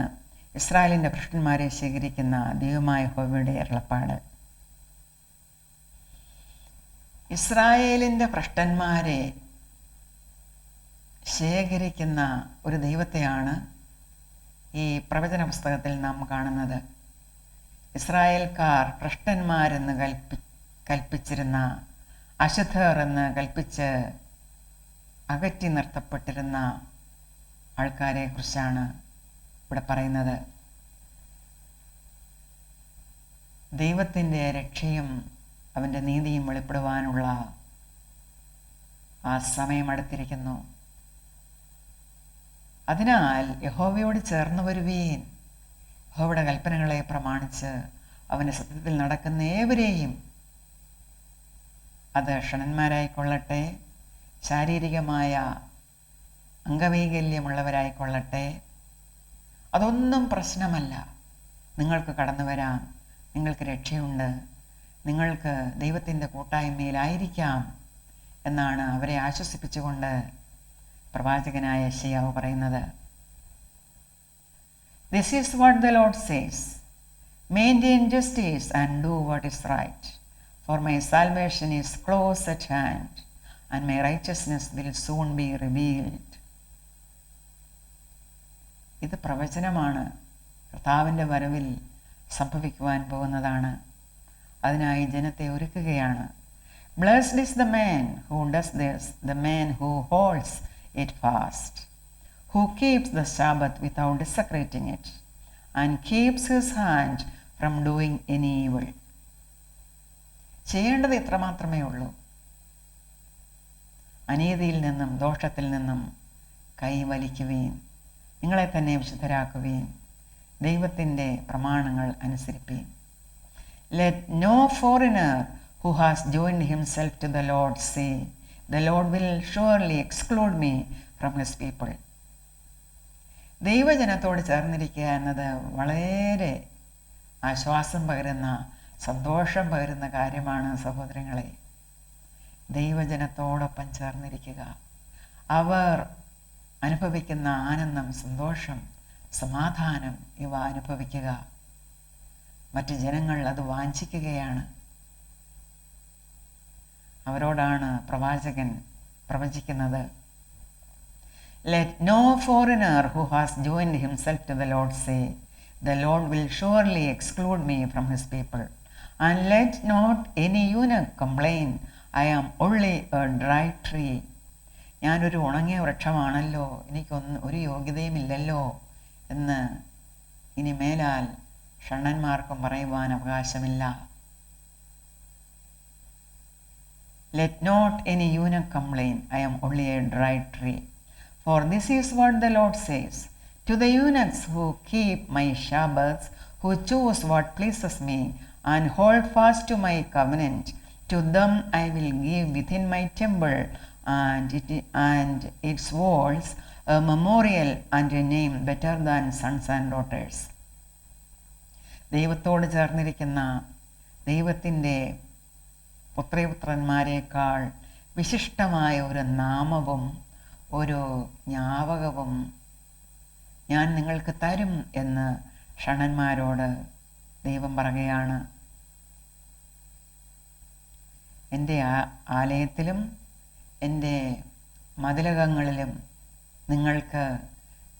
ഇസ്രായേലിൻ്റെ ഭ്രഷ്ടന്മാരെ ശേഖരിക്കുന്ന ദൈവമായ യഹോവയുടെ അരുളപ്പാട്. ഇസ്രായേലിൻ്റെ ഭ്രഷ്ടന്മാരെ ശേഖരിക്കുന്ന ഒരു ദൈവത്തെയാണ് ഈ പ്രവചന പുസ്തകത്തിൽ നാം കാണുന്നത്. ഇസ്രായേൽക്കാർ ഭ്രഷ്ടന്മാരെന്ന് കൽപ്പിച്ചിരുന്ന, അശുദ്ധർ എന്ന് കൽപ്പിച്ച് അകറ്റി നിർത്തപ്പെട്ടിരുന്ന ആൾക്കാരെ കുറിച്ചാണ് ഇവിടെ പറയുന്നത്. ദൈവത്തിൻ്റെ രക്ഷയും അവൻ്റെ നീതിയും വെളിപ്പെടുവാനുള്ള ആ സമയം അടുത്തിരിക്കുന്നു. അതിനാൽ യഹോവയോട് ചേർന്ന് വരുവീൻ. യഹോവയുടെ കൽപ്പനകളെ പ്രമാണിച്ച് അവൻ്റെ സത്യത്തിൽ നടക്കുന്ന ഏവരെയും, അത് ക്ഷണന്മാരായിക്കൊള്ളട്ടെ, ശാരീരികമായ അംഗവൈകല്യമുള്ളവരായിക്കൊള്ളട്ടെ, അതൊന്നും പ്രശ്നമല്ല. നിങ്ങൾക്ക് കടന്നു വരാം, നിങ്ങൾക്ക് രക്ഷയുണ്ട്, നിങ്ങൾക്ക് ദൈവത്തിൻ്റെ കൂട്ടായ്മയിലായിരിക്കാം എന്നാണ് അവരെ ആശ്വസിപ്പിച്ചുകൊണ്ട് പ്രവാചകനായ യെശയ്യാവ് പറയുന്നത്. This is what the Lord says, maintain justice and do what is right, for my salvation is close at hand and my righteousness will soon be revealed. ഇത് പ്രവചനമാണ്. കർത്താവിൻ്റെ വരവിൽ സംഭവിക്കുവാൻ പോകുന്നതാണ്. അതിനായി ജനത്തെ ഒരുക്കുകയാണ്. Blessed is the man who does this, the man who holds it fast, who keeps the Sabbath without desecrating it, and keeps his hand from doing any evil. ചെയ്യേണ്ടത് ഇത്രമാത്രമേ ഉള്ളൂ. അനീതിയിൽ നിന്നും ദോഷത്തിൽ നിന്നും കൈവലിക്കുവീൻ, നിങ്ങളെ തന്നെ വിശുദ്ധരാക്കുവീൻ, ദൈവത്തിൻ്റെ പ്രമാണങ്ങൾ അനുസരിപ്പീൻ. Let no foreigner who has joined himself to the Lord say, the Lord will surely exclude me from his people. ദൈവജനത്തോട് ചേർന്നിരിക്കുക എന്നത് വളരെ ആശ്വാസം പകരുന്ന, സന്തോഷം പകരുന്ന കാര്യമാണ് സഹോദരങ്ങളെ. ദൈവജനത്തോടൊപ്പം ചേർന്നിരിക്കുക, അവർ അനുഭവിക്കുന്ന ആനന്ദം, സന്തോഷം, സമാധാനം ഇവ അനുഭവിക്കുക. മറ്റ് ജനങ്ങൾ അത് വാഞ്ചിക്കുകയാണ്. അവരോടാണ് പ്രവാചകൻ പ്രവചിക്കുന്നത്. Let no foreigner who has joined himself to the Lord say, the Lord will surely exclude me from his people. And let not any eunuch complain, I am only a dry tree. ഞാനൊരു ഉണങ്ങിയ വൃക്ഷമാണല്ലോ, ഒരു യോഗ്യതയുമില്ലല്ലോ എന്ന് ഇനി മേലാൽ ഷണ്ണന്മാർക്കും പറയുവാൻ അവകാശമില്ല. Let not any eunuch complain, I am only a dry tree. For this is what the Lord says, to the eunuchs who keep my Sabbaths, who choose what pleases me, and hold fast to my covenant, to them I will give within my temple and its walls a memorial and a name better than sons and daughters. ദൈവത്തോട് ചേർന്നിരിക്കുന്ന, ദൈവത്തിൻ്റെ പുത്രപുത്രന്മാരെക്കാൾ വിശിഷ്ടമായ ഒരു നാമവും ഒരു ജ്ഞാപകവും ഞാൻ നിങ്ങൾക്ക് തരും എന്ന് ഷണ്ണന്മാരോട് ദൈവം പറയുകയാണ്. എൻ്റെ ആലയത്തിലും എൻ്റെ മതിലകങ്ങളിലും നിങ്ങൾക്ക്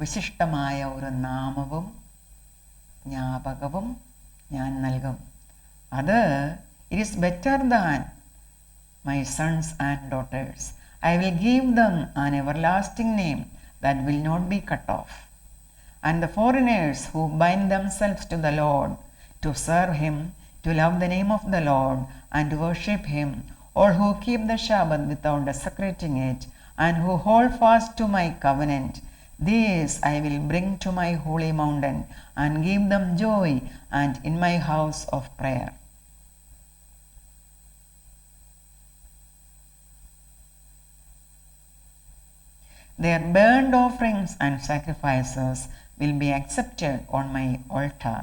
വിശിഷ്ടമായ ഒരു നാമവും ജ്ഞാപകവും ഞാൻ നൽകും. അത് it is better than my sons and daughters. I will give them an everlasting name that will not be cut off. And the foreigners who bind themselves to the Lord, to serve him, to love the name of the Lord, and to worship him, or who keep the Sabbath without desecrating it, and who hold fast to my covenant, these I will bring to my holy mountain, and give them joy, and in my house of prayer. Their burnt offerings and sacrifices will be accepted on my altar.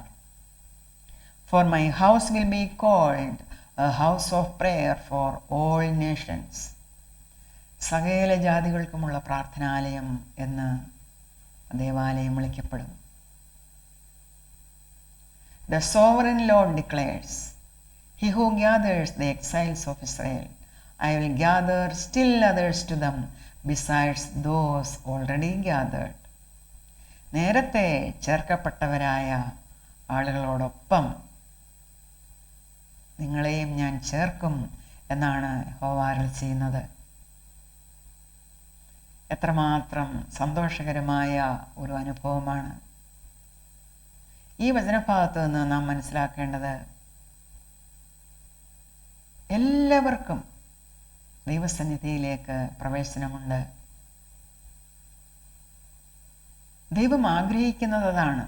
For my house will be called a house of prayer for all nations. സകല ജാതികൾക്കുമുള്ള പ്രാർത്ഥനാലയം എന്ന് ദേവാലയം വിളിക്കപ്പെടും. The sovereign Lord declares, he who gathers the exiles of Israel, I will gather still others to them, besides those already gathered. നേരത്തെ ചേർക്കപ്പെട്ടവരായ ആളുകളോടൊപ്പം നിങ്ങളെയും ഞാൻ ചേർക്കും എന്നാണ് യഹോവ അരുളി ചെയ്യുന്നത്. എത്രമാത്രം സന്തോഷകരമായ ഒരു അനുഭവമാണ്. ഈ വചനഭാഗത്ത് നിന്ന് നാം മനസ്സിലാക്കേണ്ടത്, എല്ലാവർക്കും ദൈവസന്നിധിയിലേക്ക് പ്രവേശനമുണ്ട്. ദൈവം ആഗ്രഹിക്കുന്നത് അതാണ്.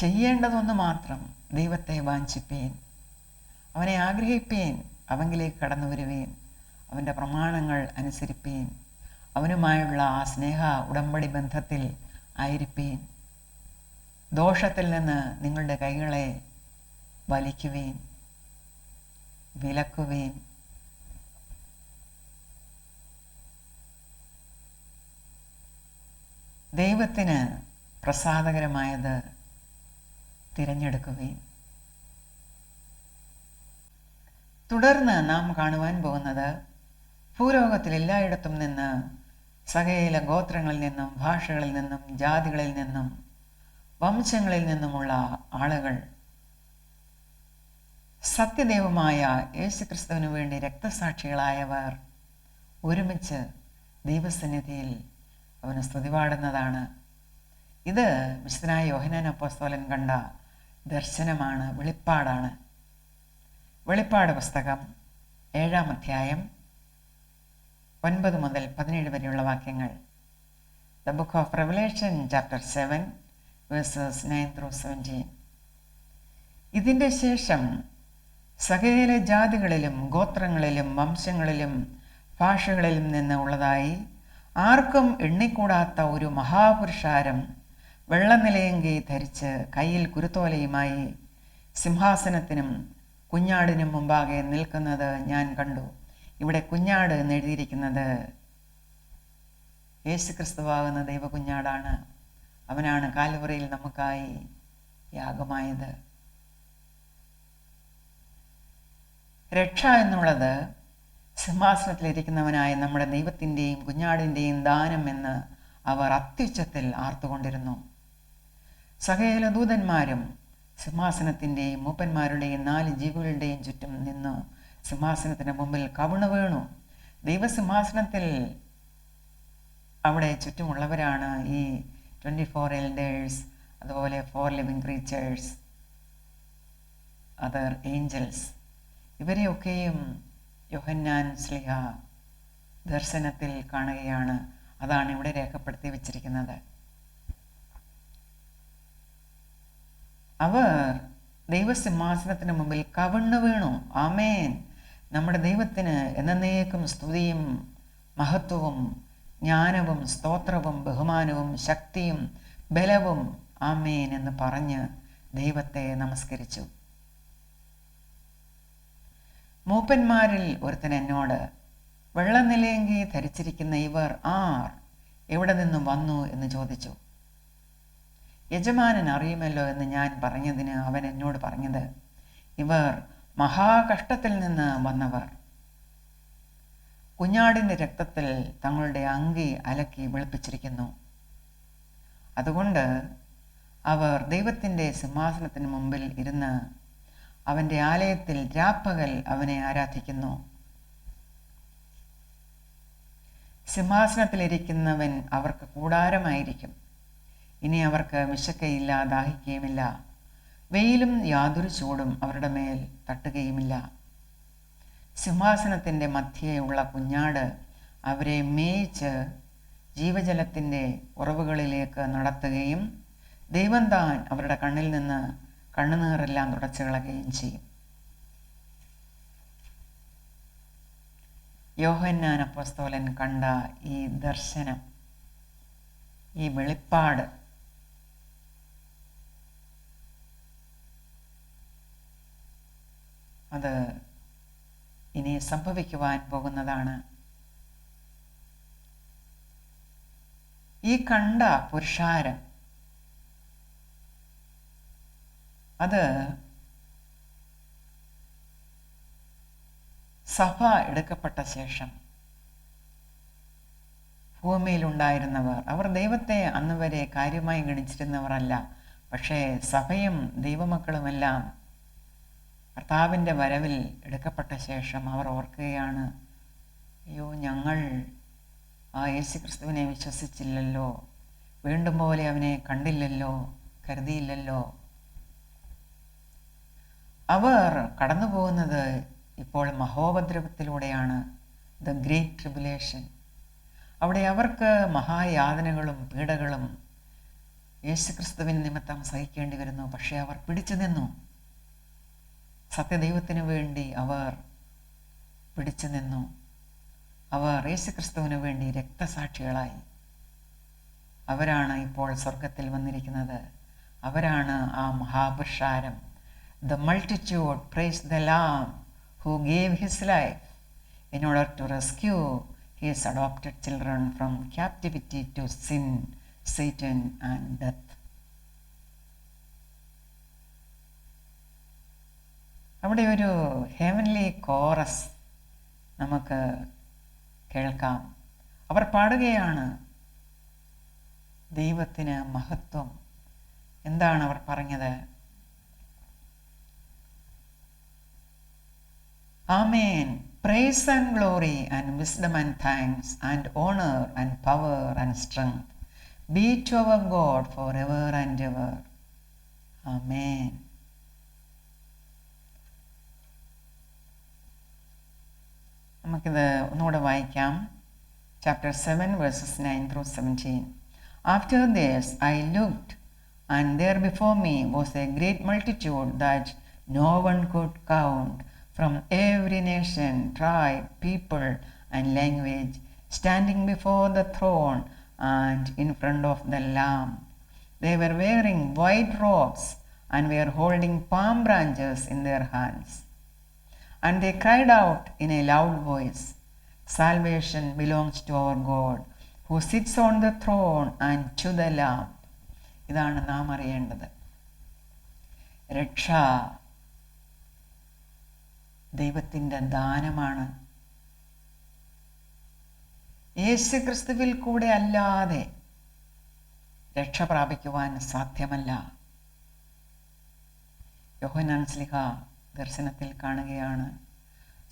ചെയ്യേണ്ടതൊന്ന് മാത്രം, ദൈവത്തെ വാഞ്ചിപ്പീൻ, അവനെ ആഗ്രഹിപ്പീൻ, അവങ്കിലേക്ക് കടന്നു വരുവീൻ, അവൻ്റെ പ്രമാണങ്ങൾ അനുസരിപ്പീൻ, അവനുമായുള്ള ആ സ്നേഹ ഉടമ്പടി ബന്ധത്തിൽ ആയിരിപ്പീൻ. ദോഷത്തിൽ നിന്ന് നിങ്ങളുടെ കൈകളെ വലിക്കുവീൻ, വിലക്കുവീൻ. ദൈവത്തിന് പ്രസാദകരമായത് തിരഞ്ഞെടുക്കുകയും. തുടർന്ന് നാം കാണുവാൻ പോകുന്നത്, ഭൂലോകത്തിൽ എല്ലായിടത്തും നിന്ന്, സകല ഗോത്രങ്ങളിൽ നിന്നും, ഭാഷകളിൽ നിന്നും, ജാതികളിൽ നിന്നും, വംശങ്ങളിൽ നിന്നുമുള്ള ആളുകൾ സത്യദൈവമായ യേശുക്രിസ്തുവിനു വേണ്ടി രക്തസാക്ഷികളായവർ ഒരുമിച്ച് ദൈവസന്നിധിയിൽ അവന് സ്തുതി പാടുന്നതാണ്. ഇത് വിശുദ്ധനായ യോഹന്നാൻ അപ്പോസ്തലൻ കണ്ട ദർശനമാണ്, വെളിപ്പാടാണ്. വെളിപ്പാട് പുസ്തകം 7-ാം അധ്യായം 9 മുതൽ 17 വരെയുള്ള വാക്യങ്ങൾ. The book of revelation chapter 7 versus 9 through 17. ഇതിൻ്റെ ശേഷം സകല ജാതികളിലും ഗോത്രങ്ങളിലും വംശങ്ങളിലും ഭാഷകളിലും നിന്ന് ഉള്ളതായി ആർക്കും എണ്ണിക്കൂടാത്ത ഒരു മഹാപുരുഷാരം വെള്ളനിലയങ്കി ധരിച്ച് കയ്യിൽ കുരുത്തോലയുമായി സിംഹാസനത്തിനും കുഞ്ഞാടിനും മുമ്പാകെ നിൽക്കുന്നത് ഞാൻ കണ്ടു. ഇവിടെ കുഞ്ഞാട് എന്ന് എഴുതിയിരിക്കുന്നത് യേശുക്രിസ്തുവാകുന്ന ദൈവകുഞ്ഞാടാണ്. അവനാണ് കാൽവറിയിൽ നമുക്കായി യാഗമായത്. രക്ഷ എന്നുള്ളത് സിംഹാസനത്തിലിരിക്കുന്നവനായ നമ്മുടെ ദൈവത്തിൻ്റെയും കുഞ്ഞാടിൻ്റെയും ദാനം എന്ന് അവർ അത്യുച്ചത്തിൽ ആർത്തുകൊണ്ടിരുന്നു. സകല ദൂതന്മാരും സിംഹാസനത്തിൻ്റെയും മൂപ്പന്മാരുടെയും 4 ജീവികളുടെയും ചുറ്റും നിന്ന് സിംഹാസനത്തിന് മുമ്പിൽ കവിണ് വീണു. ദൈവസിംഹാസനത്തിൽ അവിടെ ചുറ്റുമുള്ളവരാണ് ഈ 24 എൽഡേഴ്സ്, അതുപോലെ 4 ലിവിങ് ക്രീച്ചേഴ്സ്, അതർ ഏഞ്ചൽസ്. ഇവരെയൊക്കെയും യോഹന്നാൻ ശ്ലീഹ ദർശനത്തിൽ കാണുകയാണ്. അതാണ് ഇവിടെ രേഖപ്പെടുത്തി വച്ചിരിക്കുന്നത്. അവർ ദൈവസിംഹാസനത്തിന് മുമ്പിൽ കവിണ്ണു വീണു. ആമേൻ. നമ്മുടെ ദൈവത്തിന് എന്നേക്കും സ്തുതിയും മഹത്വവും ജ്ഞാനവും സ്തോത്രവും ബഹുമാനവും ശക്തിയും ബലവും ആമേൻ എന്ന് പറഞ്ഞ് ദൈവത്തെ നമസ്കരിച്ചു. മൂപ്പന്മാരിൽ ഒരുത്തൻ എന്നോട്, വെള്ളനിലയങ്കി ധരിച്ചിരിക്കുന്ന ഇവർ ആർ, എവിടെ നിന്നും വന്നു എന്ന് ചോദിച്ചു. യജമാനൻ അറിയുമല്ലോ എന്ന് ഞാൻ പറഞ്ഞതിന് അവൻ എന്നോട് പറഞ്ഞത്, ഇവർ മഹാകഷ്ടത്തിൽ നിന്ന് വന്നവർ. കുഞ്ഞാടിൻ്റെ രക്തത്തിൽ തങ്ങളുടെ അങ്കി അലക്കി വെളുപ്പിച്ചിരിക്കുന്നു. അതുകൊണ്ട് അവർ ദൈവത്തിൻ്റെ സിംഹാസനത്തിന് മുമ്പിൽ ഇരുന്ന് അവൻ്റെ ആലയത്തിൽ രാപ്പകൽ അവനെ ആരാധിക്കുന്നു. സിംഹാസനത്തിലിരിക്കുന്നവൻ അവർക്ക് കൂടാരമായിരിക്കും. ഇനി അവർക്ക് വിശക്കയില്ല, ദാഹിക്കുകയുമില്ല. വെയിലും യാതൊരു ചൂടും അവരുടെ മേൽ തട്ടുകയുമില്ല. സിംഹാസനത്തിൻ്റെ മധ്യേയുള്ള കുഞ്ഞാട് അവരെ മേയിച്ച് ജീവജലത്തിൻ്റെ ഉറവുകളിലേക്ക് നടത്തുകയും ദൈവം താൻ അവരുടെ കണ്ണിൽ നിന്ന് കണ്ണുനീറെല്ലാം തുടച്ചു കളയുകയും ചെയ്യും. യോഹന്നാൻ അപ്പോസ്തലൻ കണ്ട ഈ ദർശനം, ഈ വെളിപ്പാട് അത് ഇനി സംഭവിക്കുവാൻ പോകുന്നതാണ്. ഈ കണ്ട പുരുഷാരം അത് സഭ എടുക്കപ്പെട്ട ശേഷം ഭൂമിയിലുണ്ടായിരുന്നവർ, അവർ ദൈവത്തെ അന്ന് വരെ കാര്യമായി ഗണിച്ചിരുന്നവരല്ല. പക്ഷേ സഭയും ദൈവമക്കളുമെല്ലാം കർത്താവിൻ്റെ വരവിൽ എടുക്കപ്പെട്ട ശേഷം അവർ ഓർക്കുകയാണ്, അയ്യോ, ഞങ്ങൾ ആ യേശുക്രിസ്തുവിനെ വിശ്വസിച്ചില്ലല്ലോ, വീണ്ടും പോലെ അവനെ കണ്ടില്ലല്ലോ, കരുതിയില്ലല്ലോ. അവർ കടന്നു പോകുന്നത് ഇപ്പോൾ മഹോപദ്രവത്തിലൂടെയാണ്, ദ ഗ്രേറ്റ് ട്രിബുലേഷൻ. അവിടെ അവർക്ക് മഹായാതനകളും പീഡകളും യേശുക്രിസ്തുവിന് നിമിത്തം സഹിക്കേണ്ടി വരുന്നു. പക്ഷേ അവർ പിടിച്ചു നിന്നു. സത്യദൈവത്തിനു വേണ്ടി അവർ പിടിച്ചു നിന്നു. അവർ യേശുക്രിസ്തുവിനു വേണ്ടി രക്തസാക്ഷികളായി. അവരാണ് ഇപ്പോൾ സ്വർഗത്തിൽ വന്നിരിക്കുന്നത്. അവരാണ് ആ മഹാപുരുഷാരം. The multitude praised the Lamb who gave his life in order to rescue his adopted children from captivity to sin, Satan and death. അവിടെ ഒരു ഹെവൻലി കോറസ് നമുക്ക് കേൾക്കാം. അവർ പാടുകയാണ്, ദൈവത്തിന് മഹത്വം. എന്താണ് അവർ പറഞ്ഞത്? Amen. Praise and glory and wisdom and thanks and honor and power and strength be to our God forever and ever. Amen. നമുക്കിത് ഒന്നുകൂടെ വായിക്കാം. Chapter 7 verses 9 through 17. After this I looked, and there before me was a great multitude that no one could count, from every nation, tribe, people, and language, standing before the throne and in front of the Lamb. They were wearing white robes and were holding palm branches in their hands. And they cried out in a loud voice, "Salvation belongs to our God, who sits on the throne and to the Lamb." ഇതാണ് നാം അറിയേണ്ടത്. രക്ഷ ദൈവത്തിൻ്റെ ദാനമാണ്. യേശുക്രിസ്തുവിൽ കൂടെ അല്ലാതെ രക്ഷ പ്രാപിക്കുവാൻ സാധ്യമല്ല. യോഹന്നാൻ ശ്ലീഹ ദർശനത്തിൽ കാണുകയാണ്,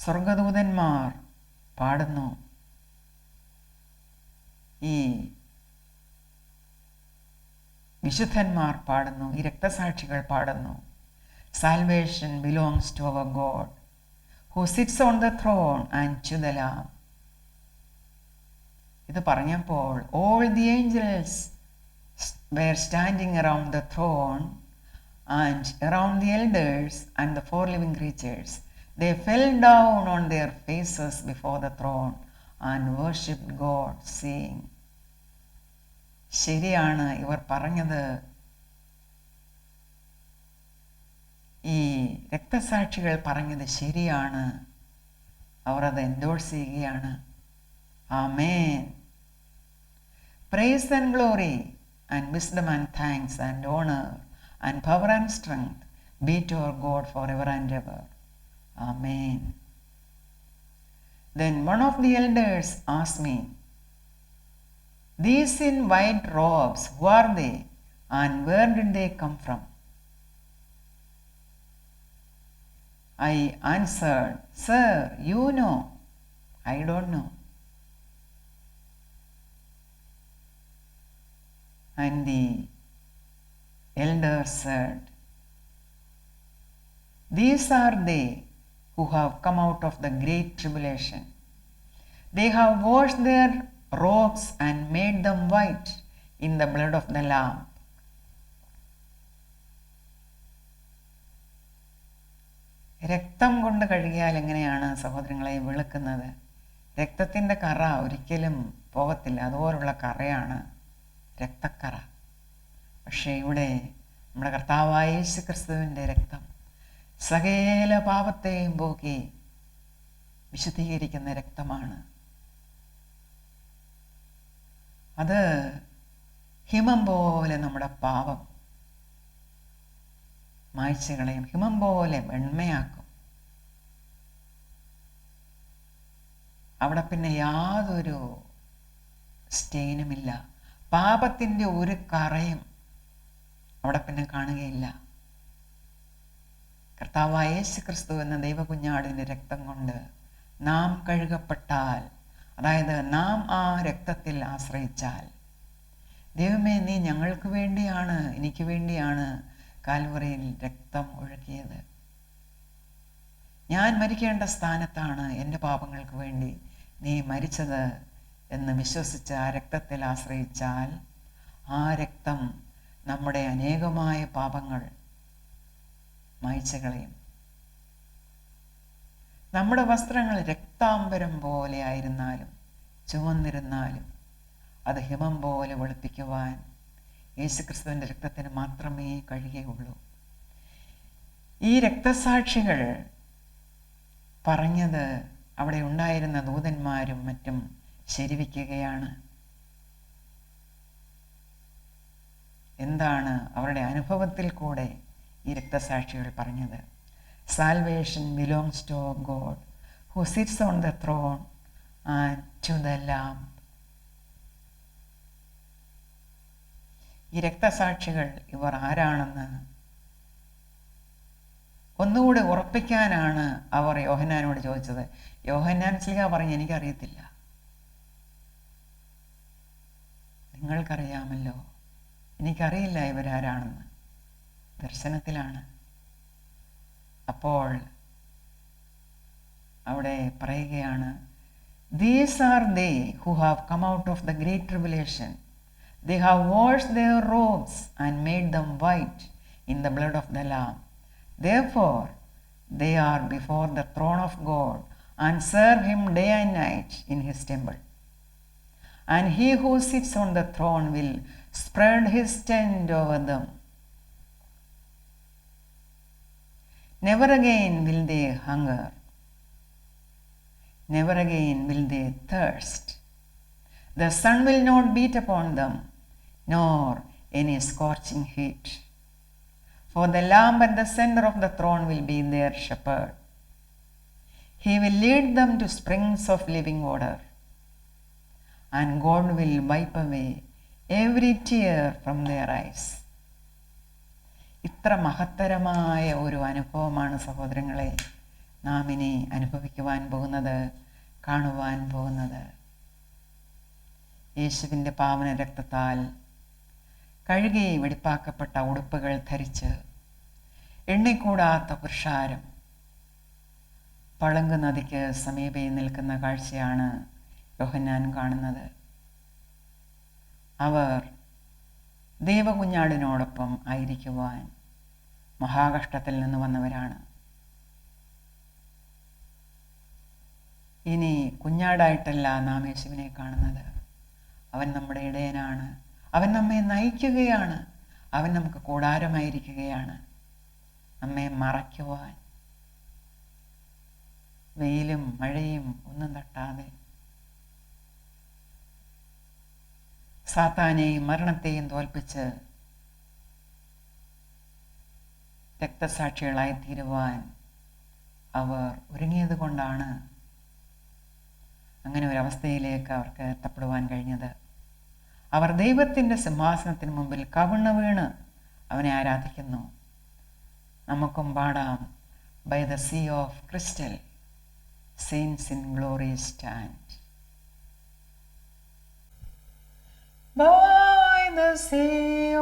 സ്വർഗദൂതന്മാർ പാടുന്നു, ഈ വിശുദ്ധന്മാർ പാടുന്നു, ഈ രക്തസാക്ഷികൾ പാടുന്നു, "Salvation belongs to our God, who sits on the throne and to the Lamb." ഇത് പറഞ്ഞപ്പോൾ all the angels were standing around the throne and around the elders and the four living creatures. They fell down on their faces before the throne and worshipped God, saying, ശരിയാണ് ഇവർ പറഞ്ഞത്. ഈ രക്തസാക്ഷികൾ പറഞ്ഞത് ശരിയാണ്. അവർ അത് എൻഡോഴ്സ് ചെയ്യുകയാണ്. ആമേൻ. Praise and glory and wisdom and thanks and honor and power and strength be to our God forever and ever. Amen. Then one of the elders asked me, "These in white robes, who are they, and where did they come from?" I answered, "Sir, you know." "I don't know." And the elder said, "These are they who have come out of the great tribulation. They have washed their robes and made them white in the blood of the Lamb." രക്തം കൊണ്ട് കഴുകിയാൽ എങ്ങനെയാണ് സഹോദരങ്ങളെ വെളുക്കുന്നത്? രക്തത്തിൻ്റെ കറ ഒരിക്കലും പോകത്തില്ല. അതുപോലുള്ള കറയാണ് രക്തക്കറ. പക്ഷേ ഇവിടെ നമ്മുടെ കർത്താവായ യേശുക്രിസ്തുവിൻ്റെ രക്തം സകല പാപത്തെയും പോക്കി വിശുദ്ധീകരിക്കുന്ന രക്തമാണ്. അത് ഹിമം പോലെ നമ്മുടെ പാപം മായ്ച്ചു കളയും, ഹിമം പോലെ വെണ്മയാക്കും. അവിടെ പിന്നെ യാതൊരു സ്റ്റെയിനുമില്ല. പാപത്തിൻ്റെ ഒരു കറയും അവിടെ പിന്നെ കാണുകയില്ല. കർത്താവായ യേശുക്രിസ്തു എന്ന ദൈവകുഞ്ഞാടിൻ്റെ രക്തം കൊണ്ട് നാം കഴുകപ്പെട്ടാൽ, അതായത് നാം ആ രക്തത്തിൽ ആശ്രയിച്ചാൽ, ദൈവമേ നീ ഞങ്ങൾക്ക് വേണ്ടിയാണ്, എനിക്ക് വേണ്ടിയാണ് കാൽവറിയിൽ രക്തം ഒഴുക്കിയത്, ഞാൻ മരിക്കേണ്ട സ്ഥാനത്താണ് എൻ്റെ പാപങ്ങൾക്ക് വേണ്ടി നീ മരിച്ചത് എന്ന് വിശ്വസിച്ച് ആ രക്തത്തിൽ ആശ്രയിച്ചാൽ ആ രക്തം നമ്മുടെ അനേകമായ പാപങ്ങൾ മായ്ച്ചു കളയും. നമ്മുടെ വസ്ത്രങ്ങൾ രക്താംബരം പോലെ ആയിരുന്നാലും ചുവന്നിരുന്നാലും അത് ഹിമം പോലെ വെളുപ്പിക്കുവാൻ യേശുക്രിസ്തുവിൻ്റെ രക്തത്തിന് മാത്രമേ കഴിയുകയുള്ളൂ. ഈ രക്തസാക്ഷികൾ പറഞ്ഞത് അവിടെ ഉണ്ടായിരുന്ന ദൂതന്മാരും മറ്റും ശരിവയ്ക്കുകയാണ്. എന്താണ് അവരുടെ അനുഭവത്തിൽ കൂടെ ഈ രക്തസാക്ഷികൾ പറഞ്ഞത്? "Salvation belongs to our God, who sits on the throne and to the Lamb." ഈ രക്തസാക്ഷികൾ ഇവർ ആരാണെന്ന് ഒന്നുകൂടെ ഉറപ്പിക്കാനാണ് അവർ യോഹന്നാനോട് ചോദിച്ചത്. യോഹന്നാൻ ശ്ലീഹ പറഞ്ഞു, "എനിക്കറിയത്തില്ല." "നിങ്ങൾക്കറിയാമല്ലോ." "എനിക്കറിയില്ല ഇവരാരാണെന്ന്." ദർശനത്തിലാണ്. അപ്പോൾ അവിടെ പറയുകയാണ്, "These are they who have come out of the great tribulation. They have washed their robes and made them white in the blood of the Lamb. Therefore, they are before the throne of God and serve him day and night in his temple. And he who sits on the throne will spread his tent over them. Never again will they hunger. Never again will they thirst. The sun will not beat upon them, nor any scorching heat. For the Lamb at the center of the throne will be their shepherd. He will lead them to springs of living water, and God will wipe away every tear from their eyes. ഇത്ര മഹത്തരമായ ഒരു അനുഭവമാണ് സഹോദരങ്ങളെ നാം ഇനി അനുഭവിക്കുവാൻ പോകുന്നത്, കാണുവാൻ പോകുന്നത്. യേശുവിൻ്റെ പാവന രക്തത്താൽ കഴുകി വെടിപ്പാക്കപ്പെട്ട ഉടുപ്പുകൾ ധരിച്ച് എണ്ണിക്കൂടാത്ത പുരുഷാരം പളങ്ക് നദിക്ക് സമീപേ നിൽക്കുന്ന കാഴ്ചയാണ് യോഹന്നാൻ കാണുന്നത്. അവർ ദൈവകുഞ്ഞാടിനോടൊപ്പം ആയിരിക്കുവാൻ മഹാകഷ്ടത്തിൽ നിന്ന് വന്നവരാണ്. ഇനി കുഞ്ഞാടായിട്ടല്ല നാം യേശുവിനെ കാണുന്നത്. അവൻ നമ്മുടെ ഇടയനാണ്. അവൻ നമ്മെ നയിക്കുകയാണ്. അവൻ നമുക്ക് കൂടാരമായിരിക്കുകയാണ്, നമ്മെ മറയ്ക്കുവാൻ. വെയിലും മഴയും ഒന്നും തട്ടാതെ സാത്താനെയും മരണത്തെയും തോൽപ്പിച്ച് രക്തസാക്ഷികളായി തീരുവാൻ അവർ ഒരുങ്ങിയത് കൊണ്ടാണ് അങ്ങനെ ഒരവസ്ഥയിലേക്ക് അവർക്ക് എത്തപ്പെടുവാൻ കഴിഞ്ഞത്. അവർ ദൈവത്തിൻ്റെ സിംഹാസനത്തിന് മുമ്പിൽ കവിണ്ണ് വീണ് അവനെ ആരാധിക്കുന്നു. നമുക്കും പാടാം, by the sea of crystal saints in glory stand. By the sea